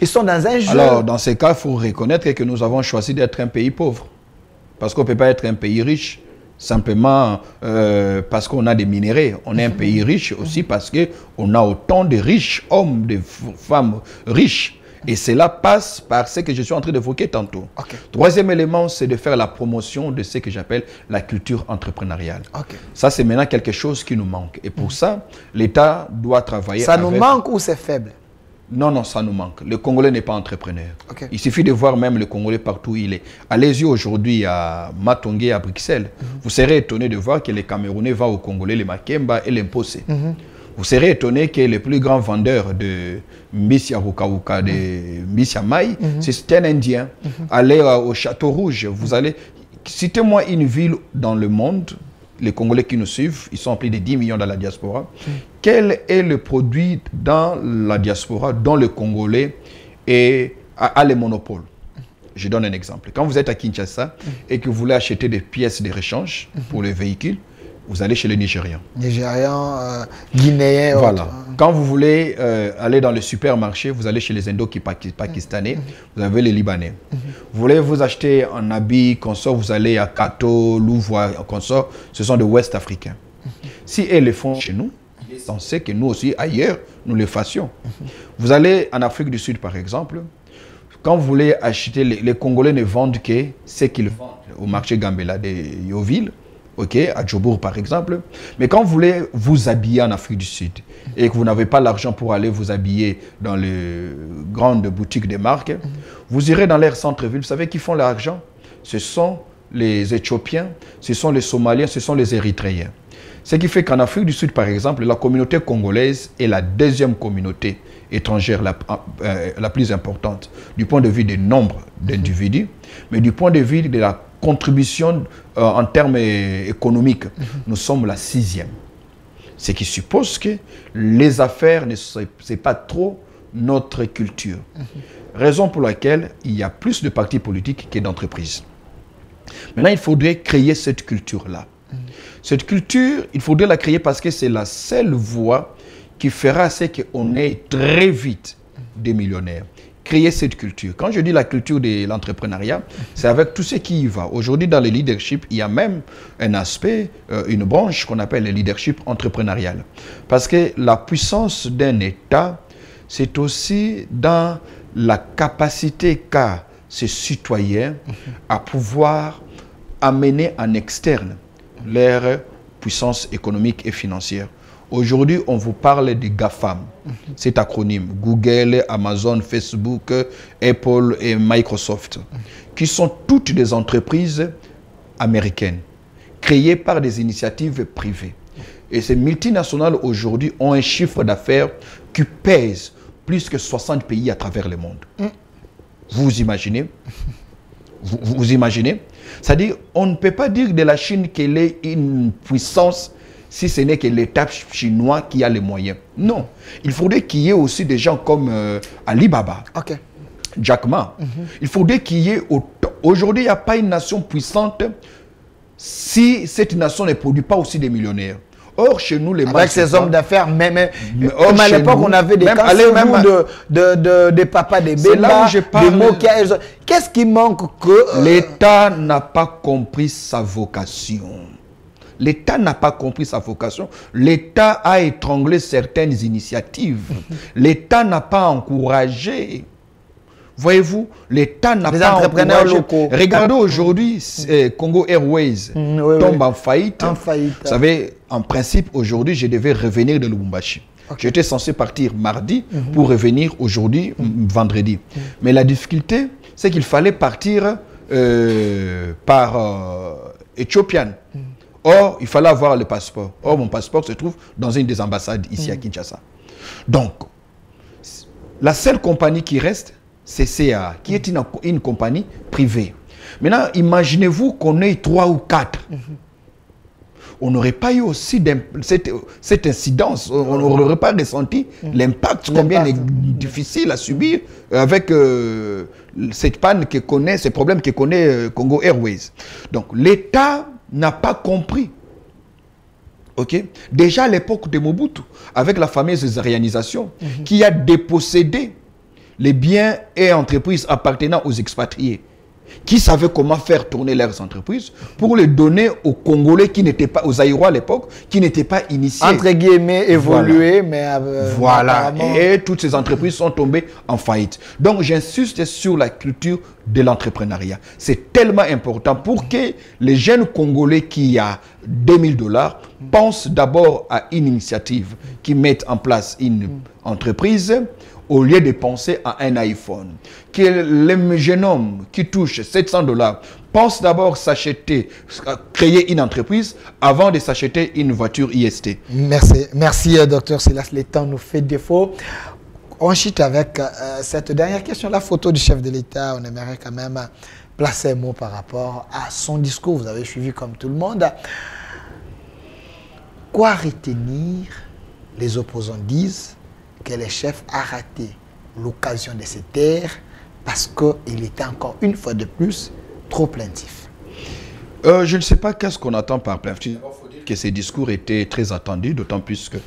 [SPEAKER 1] ils sont dans un jeu.
[SPEAKER 2] Alors, dans ces cas, il faut reconnaître que nous avons choisi d'être un pays pauvre. Parce qu'on ne peut pas être un pays riche simplement parce qu'on a des minéraux. On est un pays riche aussi parce qu'on a autant de riches hommes, de femmes riches. Et cela passe par ce que je suis en train d'évoquer tantôt. Troisième élément, c'est de faire la promotion de ce que j'appelle la culture entrepreneuriale. Ça, c'est maintenant quelque chose qui nous manque. Et pour ça, l'État doit travailler
[SPEAKER 1] Ça nous manque ou c'est faible?
[SPEAKER 2] Non, non, ça nous manque. Le Congolais n'est pas entrepreneur. Il suffit de voir même le Congolais partout où il est. Allez-y aujourd'hui à Matongé, à Bruxelles. Vous serez étonné de voir que les Camerounais vont au Congolais, les Makemba et les Mpose. Vous serez étonné que les plus grands vendeurs de Mbissia Rukawuka, de Mbissia Mai, c'est un Indien. Allez au Château Rouge, vous allez... Citez-moi une ville dans le monde, les Congolais qui nous suivent, ils sont plus de 10 millions dans la diaspora. Quel est le produit dans la diaspora dont le Congolais a les monopoles? Je donne un exemple. Quand vous êtes à Kinshasa et que vous voulez acheter des pièces de rechange pour les véhicules, vous allez chez les Nigérians.
[SPEAKER 1] Nigérians, Guinéens.
[SPEAKER 2] Voilà. Quand vous voulez aller dans le supermarché, vous allez chez les Indo-Pakistanais, vous avez les Libanais. Vous voulez vous acheter un habit, consort, vous allez à Kato, Louvois, consort, ce sont des Ouest-Africains. Si elles le font chez nous, il est censé que nous aussi, ailleurs, nous le fassions. Vous allez en Afrique du Sud, par exemple, quand vous voulez acheter, les Congolais ne vendent que ce qu'ils vendent au marché Gambela de Yoville, à Djobour par exemple. Mais quand vous voulez vous habiller en Afrique du Sud et que vous n'avez pas l'argent pour aller vous habiller dans les grandes boutiques de marques, vous irez dans leur centre-ville. Vous savez qui font l'argent? Ce sont les Éthiopiens, ce sont les Somaliens, ce sont les Érythréens. Ce qui fait qu'en Afrique du Sud, par exemple, la communauté congolaise est la deuxième communauté étrangère la plus importante du point de vue du nombre d'individus, mais du point de vue de la contribution en termes économiques, nous sommes la 6e. Ce qui suppose que les affaires, ce n'est pas trop notre culture. Raison pour laquelle il y a plus de partis politiques que d'entreprises. Maintenant, il faudrait créer cette culture-là. Cette culture, il faudrait la créer parce que c'est la seule voie qui fera ce qu'on ait très vite des millionnaires. créer cette culture. Quand je dis la culture de l'entrepreneuriat, c'est avec tout ce qui y va. Aujourd'hui, dans le leadership, il y a même un aspect, une branche qu'on appelle le leadership entrepreneurial. Parce que la puissance d'un État, c'est aussi dans la capacité qu'a ces citoyens à pouvoir amener en externe leur puissance économique et financière. Aujourd'hui, on vous parle des GAFAM, cet acronyme, Google, Amazon, Facebook, Apple et Microsoft, qui sont toutes des entreprises américaines, créées par des initiatives privées. Et ces multinationales aujourd'hui ont un chiffre d'affaires qui pèse plus que 60 pays à travers le monde. Vous imaginez? Vous imaginez? C'est-à-dire, on ne peut pas dire de la Chine qu'elle est une puissance si ce n'est que l'État chinois qui a les moyens. Non. Il faudrait qu'il y ait aussi des gens comme Alibaba, Jack Ma. Il faudrait qu'il y ait... Aujourd'hui, il n'y a pas une nation puissante si cette nation ne produit pas aussi des millionnaires. Or, chez nous, les
[SPEAKER 1] avec ces hommes d'affaires, comme à l'époque, on avait des cas de papa, des bébés, des Mokia. Qu'est-ce qui manque que...
[SPEAKER 2] L'État n'a pas compris sa vocation. L'État n'a pas compris sa vocation. L'État a étranglé certaines initiatives. L'État n'a pas encouragé. Voyez-vous, l'État n'a pas
[SPEAKER 1] entrepreneurs locaux.
[SPEAKER 2] Regardez aujourd'hui, Congo Airways tombe en faillite. Vous savez, en principe, aujourd'hui, je devais revenir de Lubumbashi. J'étais censé partir mardi pour revenir aujourd'hui, vendredi. Mais la difficulté, c'est qu'il fallait partir par Ethiopian. Or, il fallait avoir le passeport. Or, mon passeport se trouve dans une des ambassades ici à Kinshasa. Donc, la seule compagnie qui reste, c'est CA, qui est une compagnie privée. Maintenant, imaginez-vous qu'on ait 3 ou 4. On n'aurait pas eu aussi cette incidence, on n'aurait pas ressenti l'impact, combien est difficile à subir avec cette panne que connaît, ces problèmes que connaît Congo Airways. Donc, l'État n'a pas compris. Déjà à l'époque de Mobutu, avec la fameuse réanisation, qui a dépossédé les biens et entreprises appartenant aux expatriés, qui savaient comment faire tourner leurs entreprises pour les donner aux Congolais qui n'étaient pas, aux Aïrois à l'époque, qui n'étaient pas initiés.
[SPEAKER 1] Entre guillemets, évoluer, mais...
[SPEAKER 2] voilà, et toutes ces entreprises sont tombées en faillite. Donc j'insiste sur la culture de l'entrepreneuriat. C'est tellement important pour que les jeunes Congolais qui ont $2000 pensent d'abord à une initiative qui mette en place une entreprise au lieu de penser à un iPhone. Que les jeunes hommes qui touchent $700 pensent d'abord s'acheter, créer une entreprise avant de s'acheter une voiture IST.
[SPEAKER 1] Merci docteur Silas, le temps nous fait défaut. On chute avec cette dernière question, la photo du chef de l'État. On aimerait quand même placer un mot par rapport à son discours. Vous avez suivi comme tout le monde. Quoi retenir? Les opposants disent que le chef a raté l'occasion de se taire parce qu'il était encore une fois de plus trop plaintif.
[SPEAKER 2] Je ne sais pas qu'est-ce qu'on attend par plaintif. Il faut dire que ces discours étaient très attendus, d'autant plus que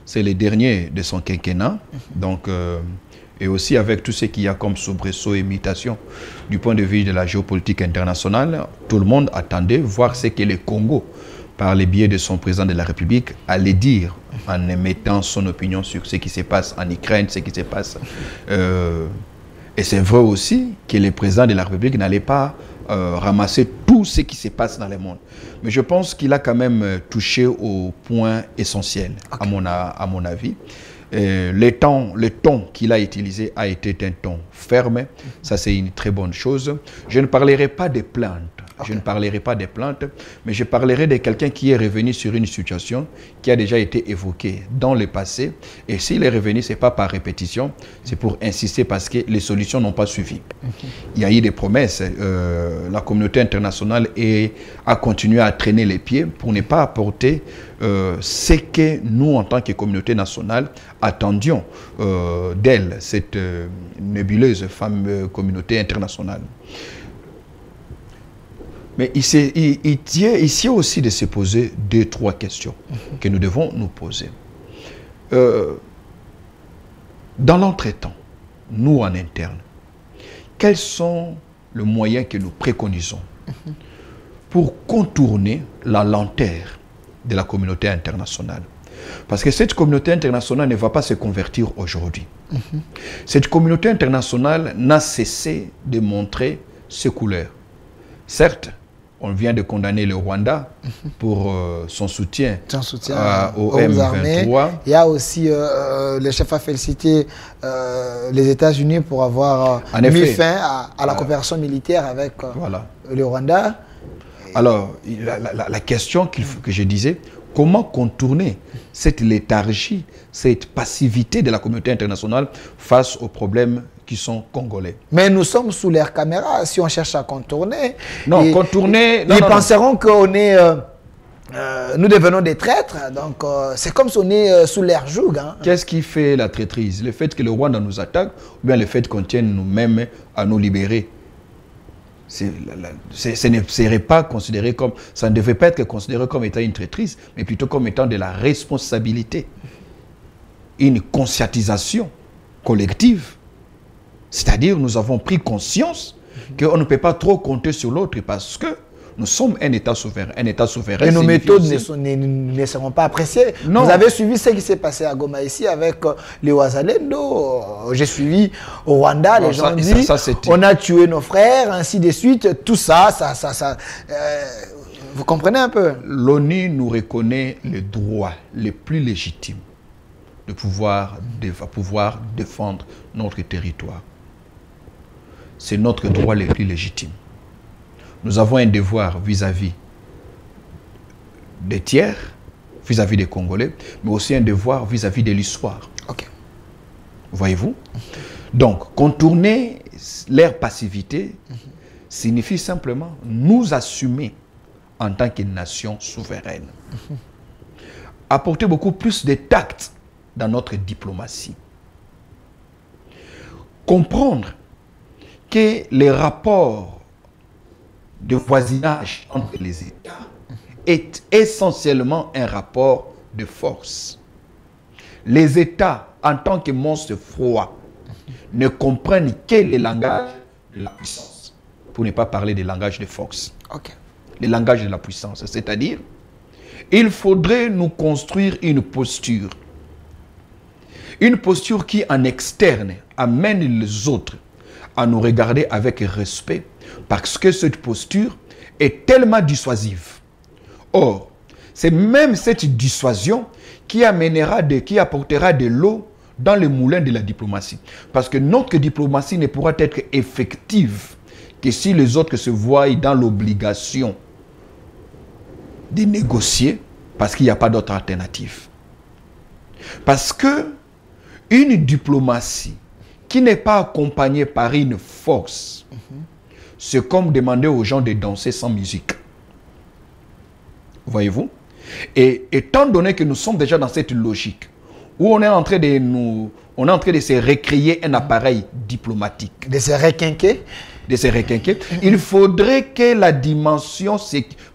[SPEAKER 2] c'est les derniers de son quinquennat. Donc, et aussi avec tout ce qu'il y a comme soubresaut et imitation du point de vue de la géopolitique internationale, tout le monde attendait voir ce que le Congo, par le biais de son président de la République, allait dire en émettant son opinion sur ce qui se passe en Ukraine, ce qui se passe. Et c'est vrai aussi que le président de la République n'allait pas ramasser tout ce qui se passe dans le monde. Mais je pense qu'il a quand même touché au point essentiel, à mon avis. Le ton qu'il a utilisé a été un ton ferme. Ça, c'est une très bonne chose. Je ne parlerai pas des plaintes. Je ne parlerai pas des plaintes, mais je parlerai de quelqu'un qui est revenu sur une situation qui a déjà été évoquée dans le passé. Et s'il est revenu, ce n'est pas par répétition, c'est pour insister parce que les solutions n'ont pas suivi. Il y a eu des promesses. La communauté internationale a continué à traîner les pieds pour ne pas apporter ce que nous, en tant que communauté nationale, attendions d'elle, cette nébuleuse communauté internationale. Mais il tient aussi de se poser 2-3 questions que nous devons nous poser. Dans l'entretemps, nous en interne, quels sont les moyens que nous préconisons pour contourner la lenteur de la communauté internationale? Parce que cette communauté internationale ne va pas se convertir aujourd'hui. Cette communauté internationale n'a cessé de montrer ses couleurs. Certes, on vient de condamner le Rwanda pour son soutien au M23.
[SPEAKER 1] Il y a aussi le chef a félicité les États-Unis pour avoir mis fin à la coopération militaire avec le Rwanda.
[SPEAKER 2] Alors, la question que je disais, comment contourner cette léthargie, cette passivité de la communauté internationale face aux problèmes qui sont congolais?
[SPEAKER 1] Mais nous sommes sous leurs caméras. Si on cherche à contourner,
[SPEAKER 2] contourner...
[SPEAKER 1] Ils penseront qu'on est... nous devenons des traîtres. Donc, c'est comme si on est sous leur joug. Hein.
[SPEAKER 2] Qu'est-ce qui fait la traîtrise? Le fait que le Rwanda nous attaque ou bien le fait qu'on tienne nous-mêmes à nous libérer? Ça ne devrait pas être considéré comme étant une traîtrise, mais plutôt comme étant de la responsabilité. Une conscientisation collective. C'est-à-dire, nous avons pris conscience qu'on ne peut pas trop compter sur l'autre parce que nous sommes un État souverain. Un État souverain.
[SPEAKER 1] Et nos méthodes ne seront pas appréciées. Non. Vous avez suivi ce qui s'est passé à Goma ici avec les Wazalendo. J'ai suivi au Rwanda, les gens disent on a tué nos frères, ainsi de suite. Tout ça, vous comprenez un peu?
[SPEAKER 2] L'ONU nous reconnaît le droit le plus légitime de pouvoir défendre notre territoire. C'est notre droit le plus légitime. Nous avons un devoir vis-à-vis des tiers, vis-à-vis des Congolais, mais aussi un devoir vis-à-vis de l'histoire. Voyez-vous? Donc, contourner leur passivité signifie simplement nous assumer en tant que nation souveraine. Apporter beaucoup plus de tact dans notre diplomatie. Comprendre que les rapports de voisinage entre les États est essentiellement un rapport de force. Les États, en tant que monstres froids, ne comprennent que le langage de la puissance, pour ne pas parler du langage de force. Le langage de la puissance, c'est-à-dire, il faudrait nous construire une posture qui, en externe, amène les autres à nous regarder avec respect, parce que cette posture est tellement dissuasive. Or, c'est même cette dissuasion qui apportera de l'eau dans le moulin de la diplomatie. Parce que notre diplomatie ne pourra être effective que si les autres se voient dans l'obligation de négocier, parce qu'il n'y a pas d'autre alternative. Parce que une diplomatie qui n'est pas accompagnée par une force, c'est comme demander aux gens de danser sans musique. Voyez-vous? Et étant donné que nous sommes déjà dans cette logique, où on est en train de se recréer un appareil diplomatique.
[SPEAKER 1] De se requinquer.
[SPEAKER 2] Il faudrait que la dimension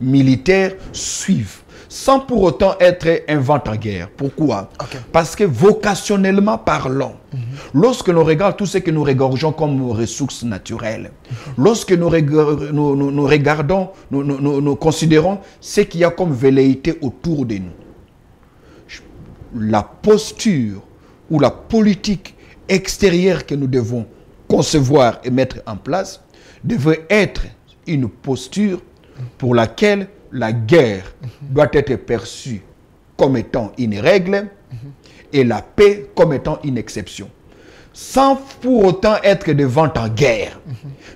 [SPEAKER 2] militaire suive, sans pour autant être un vent en guerre. Pourquoi? Parce que vocationnellement parlant, lorsque nous regardons tout ce que nous regorgeons comme ressources naturelles, lorsque nous regardons, nous considérons ce qu'il y a comme velléité autour de nous, la posture ou la politique extérieure que nous devons concevoir et mettre en place devrait être une posture pour laquelle la guerre doit être perçue comme étant une règle et la paix comme étant une exception. Sans pour autant être de vent en guerre.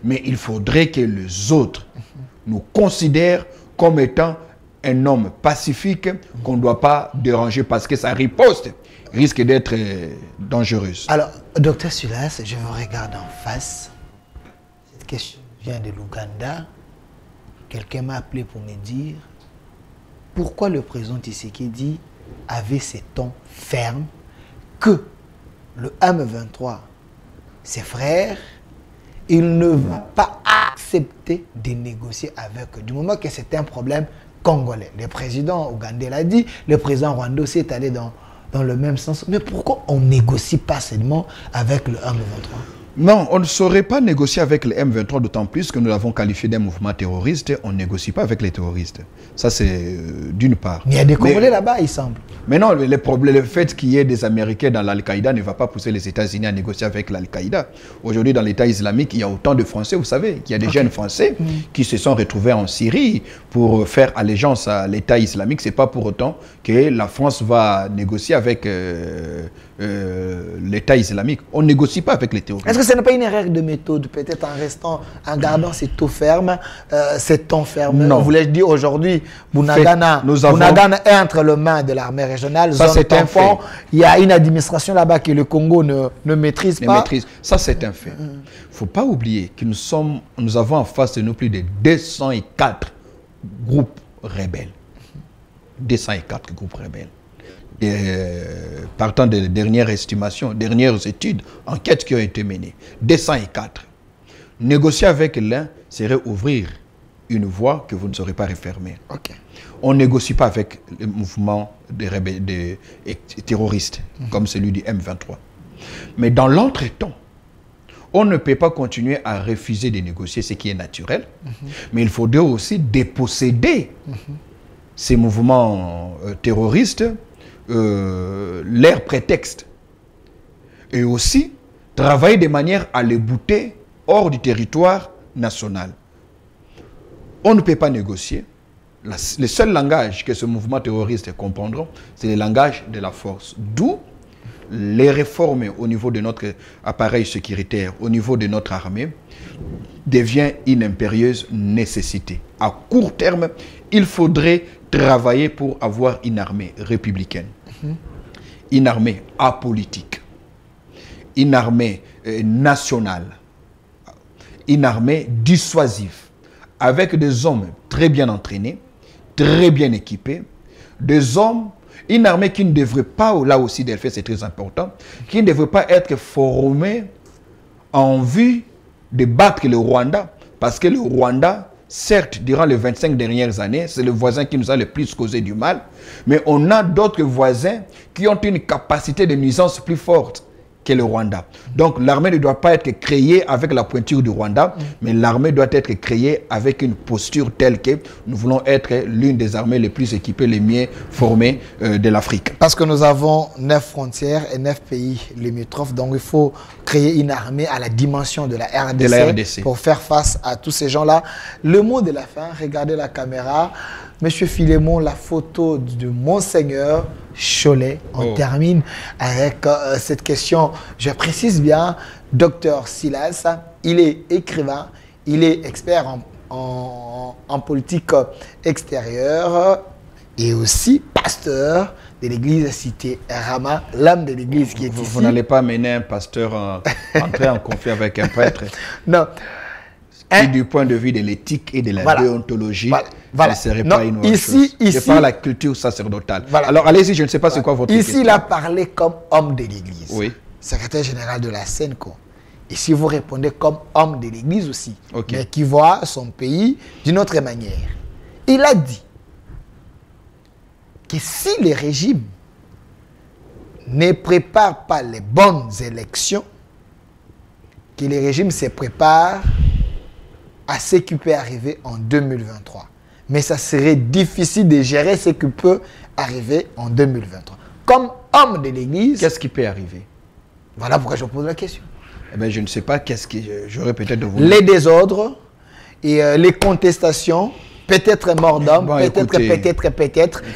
[SPEAKER 2] Mais il faudrait que les autres nous considèrent comme étant un homme pacifique qu'on ne doit pas déranger parce que sa riposte risque d'être dangereuse.
[SPEAKER 1] Alors, docteur Sulas, je vous regarde en face. Cette question vient de l'Ouganda. Quelqu'un m'a appelé pour me dire pourquoi le président Tshisekedi avait ces tons fermes que le M23, ses frères, il ne va pas accepter de négocier avec eux. Du moment que c'est un problème congolais. Le président ougandais l'a dit, le président rwandais aussi est allé dans le même sens. Mais pourquoi on ne négocie pas seulement avec le M23?
[SPEAKER 2] Non, on ne saurait pas négocier avec le M23, d'autant plus que nous l'avons qualifié d'un mouvement terroriste. On ne négocie pas avec les terroristes. Ça, c'est d'une part.
[SPEAKER 1] Mais il y a des Congolais là-bas, il semble.
[SPEAKER 2] Mais non, le fait qu'il y ait des Américains dans l'Al-Qaïda ne va pas pousser les États-Unis à négocier avec l'Al-Qaïda. Aujourd'hui, dans l'État islamique, il y a autant de Français, vous savez, qu'il y a des jeunes Français qui se sont retrouvés en Syrie pour faire allégeance à l'État islamique. Ce n'est pas pour autant que la France va négocier avec l'État islamique. On ne négocie pas avec les terroristes.
[SPEAKER 1] Est-ce que ce n'est pas une erreur de méthode, peut-être en gardant ces taux fermes, ces tons fermes?
[SPEAKER 2] Non.
[SPEAKER 1] Voulais-je dire aujourd'hui, Bunagana est entre les mains de l'armée régionale,
[SPEAKER 2] ça,
[SPEAKER 1] zone tampon. Il y a une administration là-bas que le Congo ne maîtrise pas.
[SPEAKER 2] Ça, c'est un fait. Il ne faut pas oublier que nous avons en face de nous plus de 204 groupes rebelles. 204 groupes rebelles. Partant des dernières estimations, dernières études, enquêtes qui ont été menées, 204. Négocier avec l'un serait ouvrir une voie que vous ne saurez pas refermer. On ne négocie pas avec le mouvement des terroristes, comme celui du M23. Mais dans l'entretemps, on ne peut pas continuer à refuser de négocier, ce qui est naturel, mais il faudrait aussi déposséder ces mouvements terroristes leur prétexte, et aussi travailler de manière à les bouter hors du territoire national. On ne peut pas négocier. Le seul langage que ce mouvement terroriste comprendront, c'est le langage de la force. D'où les réformes au niveau de notre appareil sécuritaire, au niveau de notre armée, devient une impérieuse nécessité. À court terme, il faudrait travailler pour avoir une armée républicaine, une armée apolitique, une armée nationale, une armée dissuasive, avec des hommes très bien entraînés, très bien équipés, des hommes, une armée qui ne devrait pas, là aussi Delphine c'est très important, qui ne devrait pas être formée en vue de battre le Rwanda, parce que le Rwanda, certes, durant les 25 dernières années, c'est le voisin qui nous a le plus causé du mal, mais on a d'autres voisins qui ont une capacité de nuisance plus forte que le Rwanda. Donc l'armée ne doit pas être créée avec la pointure du Rwanda, mais l'armée doit être créée avec une posture telle que nous voulons être l'une des armées les plus équipées, les mieux formées de l'Afrique.
[SPEAKER 1] Parce que nous avons 9 frontières et 9 pays limitrophes, donc il faut créer une armée à la dimension de la RDC, pour faire face à tous ces gens-là. Le mot de la fin, regardez la caméra. Monsieur Philémon, la photo de Monseigneur Cholet. On termine avec cette question. Je précise bien, Dr Silas, il est écrivain, il est expert en politique extérieure et aussi pasteur de l'église cité Rama, l'âme de l'église qui est ici.
[SPEAKER 2] Vous n'allez pas mener un pasteur entrer en conflit avec un prêtre.
[SPEAKER 1] Non.
[SPEAKER 2] Et du point de vue de l'éthique et de la déontologie,
[SPEAKER 1] voilà.
[SPEAKER 2] ce ne serait pas une
[SPEAKER 1] ici,
[SPEAKER 2] je parle de la culture sacerdotale.
[SPEAKER 1] Voilà.
[SPEAKER 2] Alors allez-y, je ne sais pas c'est quoi votre question.
[SPEAKER 1] Ici, il a parlé comme homme de l'église.
[SPEAKER 2] Oui.
[SPEAKER 1] Secrétaire général de la SENCO. Ici, vous répondez comme homme de l'église aussi.
[SPEAKER 2] Okay.
[SPEAKER 1] Mais qui voit son pays d'une autre manière. Il a dit que si les régimes ne préparent pas les bonnes élections, que les régimes se préparent à ce qui peut arriver en 2023. Mais ça serait difficile de gérer ce qui peut arriver en 2023. Comme homme de l'église...
[SPEAKER 2] Qu'est-ce qui peut arriver?
[SPEAKER 1] Voilà pourquoi je pose la question.
[SPEAKER 2] Eh bien, je ne sais pas qu'est-ce que j'aurais peut-être de vous...
[SPEAKER 1] Les désordres et les contestations, peut-être mort d'homme, peut-être.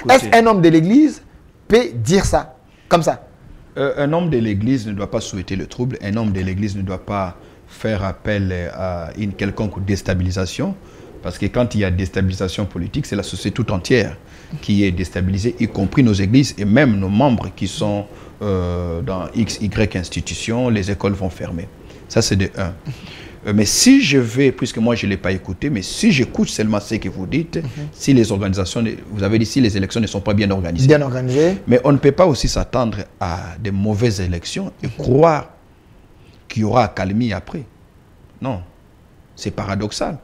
[SPEAKER 1] Est-ce qu'un homme de l'église peut dire ça, comme ça?
[SPEAKER 2] Un homme de l'église ne doit pas souhaiter le trouble. Un homme de l'église ne doit pas faire appel à une quelconque déstabilisation, parce que quand il y a déstabilisation politique, c'est la société tout entière qui est déstabilisée, y compris nos églises et même nos membres qui sont dans X, Y institutions, les écoles vont fermer. Ça, c'est de un. Mais si je vais, puisque moi je ne l'ai pas écouté, mais si j'écoute seulement ce que vous dites, si les organisations, vous avez dit si les élections ne sont pas bien organisées.
[SPEAKER 1] Bien organisées.
[SPEAKER 2] Mais on ne peut pas aussi s'attendre à de mauvaises élections et croire qu'il y aura accalmie après. Non, c'est paradoxal.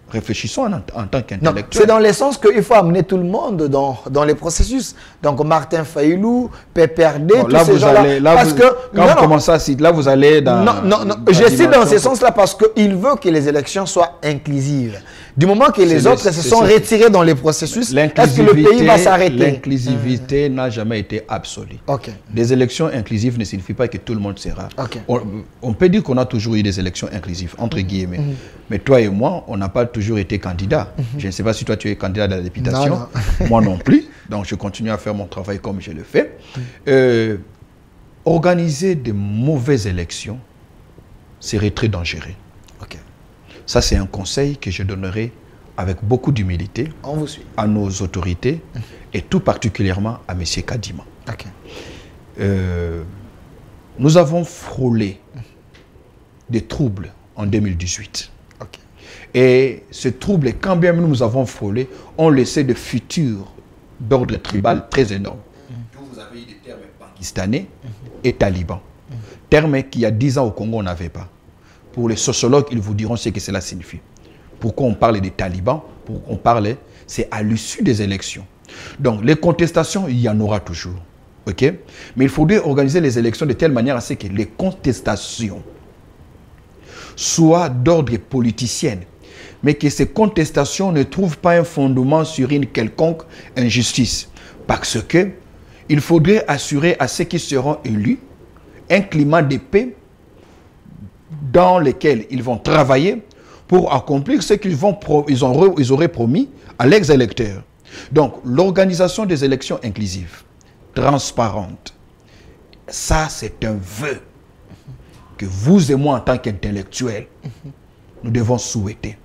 [SPEAKER 2] réfléchissons en tant
[SPEAKER 1] Non,
[SPEAKER 2] qu'intellectuels.
[SPEAKER 1] c'est dans le sens qu'il faut amener tout le monde dans les processus. Donc Martin Fayoulou, PPRD,
[SPEAKER 2] Bon,
[SPEAKER 1] tous
[SPEAKER 2] là,
[SPEAKER 1] ces
[SPEAKER 2] vous
[SPEAKER 1] gens-là.
[SPEAKER 2] allez, là,
[SPEAKER 1] Parce
[SPEAKER 2] vous,
[SPEAKER 1] que,
[SPEAKER 2] quand vous commencez à citer, là, vous allez dans...
[SPEAKER 1] Non, je cite dans ce sens-là parce qu'il veut que les élections soient inclusives. Du moment que les autres se sont retirés dans les processus, est-ce que le pays va s'arrêter?
[SPEAKER 2] L'inclusivité n'a jamais été absolue.
[SPEAKER 1] Ok.
[SPEAKER 2] Des élections inclusives ne signifient pas que tout le monde sera.
[SPEAKER 1] Ok.
[SPEAKER 2] On peut dire qu'on a toujours eu des élections inclusives, entre guillemets. Mais toi et moi, on n'a pas toujours été candidats. Je ne sais pas si toi tu es candidat à la députation.
[SPEAKER 1] Non, non.
[SPEAKER 2] Moi non plus. Donc je continue à faire mon travail comme je le fais. Organiser de mauvaises élections serait très dangereux.
[SPEAKER 1] Ok.
[SPEAKER 2] Ça, c'est un conseil que je donnerai avec beaucoup d'humilité
[SPEAKER 1] On vous suit.
[SPEAKER 2] à nos autorités et tout particulièrement à M. Kadima.
[SPEAKER 1] Ok.
[SPEAKER 2] Nous avons frôlé des troubles en 2018.
[SPEAKER 1] Ok.
[SPEAKER 2] Et ces troubles, quand bien nous avons frôlé, ont laissé de futurs d'ordre tribal très énormes. Vous avez eu des termes pakistanais et talibans. Termes qu'il y a 10 ans au Congo, on n'avait pas. Pour les sociologues, ils vous diront ce que cela signifie. Pourquoi on parle des talibans? Pourquoi on parle, c'est à l'issue des élections. Donc, les contestations, il y en aura toujours. OK? Mais il faudrait organiser les élections de telle manière à ce que les contestations soient d'ordre politicien, mais que ces contestations ne trouvent pas un fondement sur une quelconque injustice. Parce que il faudrait assurer à ceux qui seront élus un climat de paix dans lequel ils vont travailler pour accomplir ce qu'ils auraient promis à leurs électeurs. Donc, l'organisation des élections inclusives, transparentes, ça c'est un vœu que vous et moi en tant qu'intellectuels, nous devons souhaiter.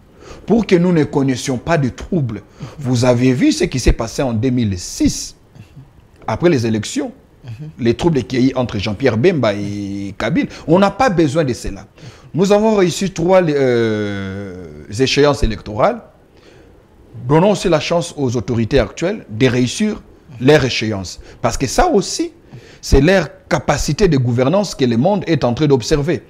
[SPEAKER 2] Pour que nous ne connaissions pas de troubles. Vous avez vu ce qui s'est passé en 2006, après les élections. Les troubles qu'il y a eu entre Jean-Pierre Bemba et Kabila. On n'a pas besoin de cela. Nous avons réussi 3 échéances électorales. Donnons aussi la chance aux autorités actuelles de réussir leurs échéances. Parce que ça aussi, c'est leur capacité de gouvernance que le monde est en train d'observer.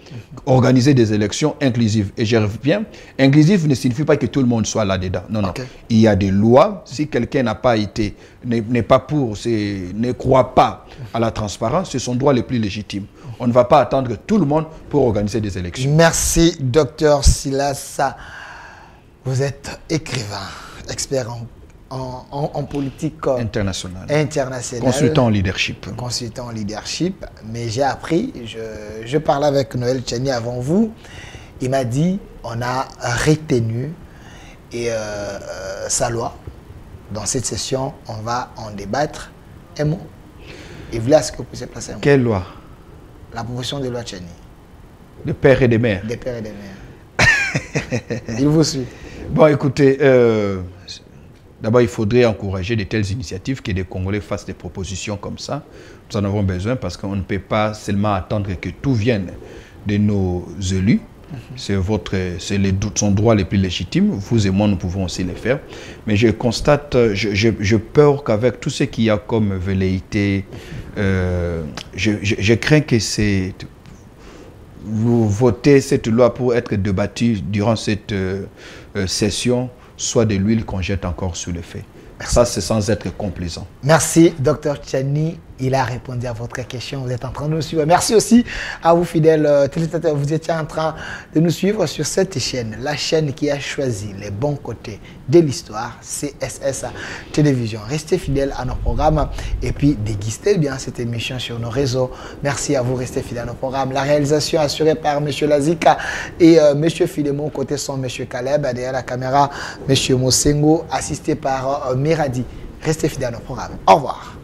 [SPEAKER 2] Organiser des élections inclusives. Et je reviens, inclusive ne signifie pas que tout le monde soit là-dedans. Non, non.
[SPEAKER 1] Okay.
[SPEAKER 2] Il y a des lois. Si quelqu'un n'a pas été, n'est pas pour, ne croit pas à la transparence, c'est son droit le plus légitime. On ne va pas attendre tout le monde pour organiser des élections.
[SPEAKER 1] Merci, Dr Silas. Vous êtes écrivain, expert en politique
[SPEAKER 2] internationale.
[SPEAKER 1] Consultant
[SPEAKER 2] en leadership.
[SPEAKER 1] Consultant en leadership. Mais j'ai appris, je parlais avec Noël Tchani avant vous, il m'a dit, on a retenu sa loi. Dans cette session, on va en débattre. Un mot. Et vous est-ce que vous pouvez placer un mot?
[SPEAKER 2] Quelle loi?
[SPEAKER 1] La proposition de loi Tchani.
[SPEAKER 2] Des pères et des mères.
[SPEAKER 1] Des pères et des mères. Il vous suit.
[SPEAKER 2] Bon, écoutez, d'abord, il faudrait encourager de telles initiatives, que les Congolais fassent des propositions comme ça. Nous en avons besoin parce qu'on ne peut pas seulement attendre que tout vienne de nos élus. C'est son droit le plus légitime. Vous et moi, nous pouvons aussi le faire. Mais je constate, je peur qu'avec tout ce qu'il y a comme velléité, je crains que vous votez cette loi pour être débattue durant cette session, soit de l'huile qu'on jette encore sur le feu. Ça, c'est sans être complaisant.
[SPEAKER 1] Merci, Dr Tchani. Il a répondu à votre question. Vous êtes en train de nous suivre. Merci aussi à vous, fidèles téléspectateurs. Vous étiez en train de nous suivre sur cette chaîne, la chaîne qui a choisi les bons côtés de l'histoire, CSS Télévision. Restez fidèles à nos programmes et puis dégustez bien cette émission sur nos réseaux. Merci à vous, restez fidèles à nos programmes. La réalisation assurée par M. Lazika et M. Philemon, côté son M. Caleb, derrière la caméra, M. Mosengo, assisté par Miradi. Restez fidèles à nos programmes. Au revoir.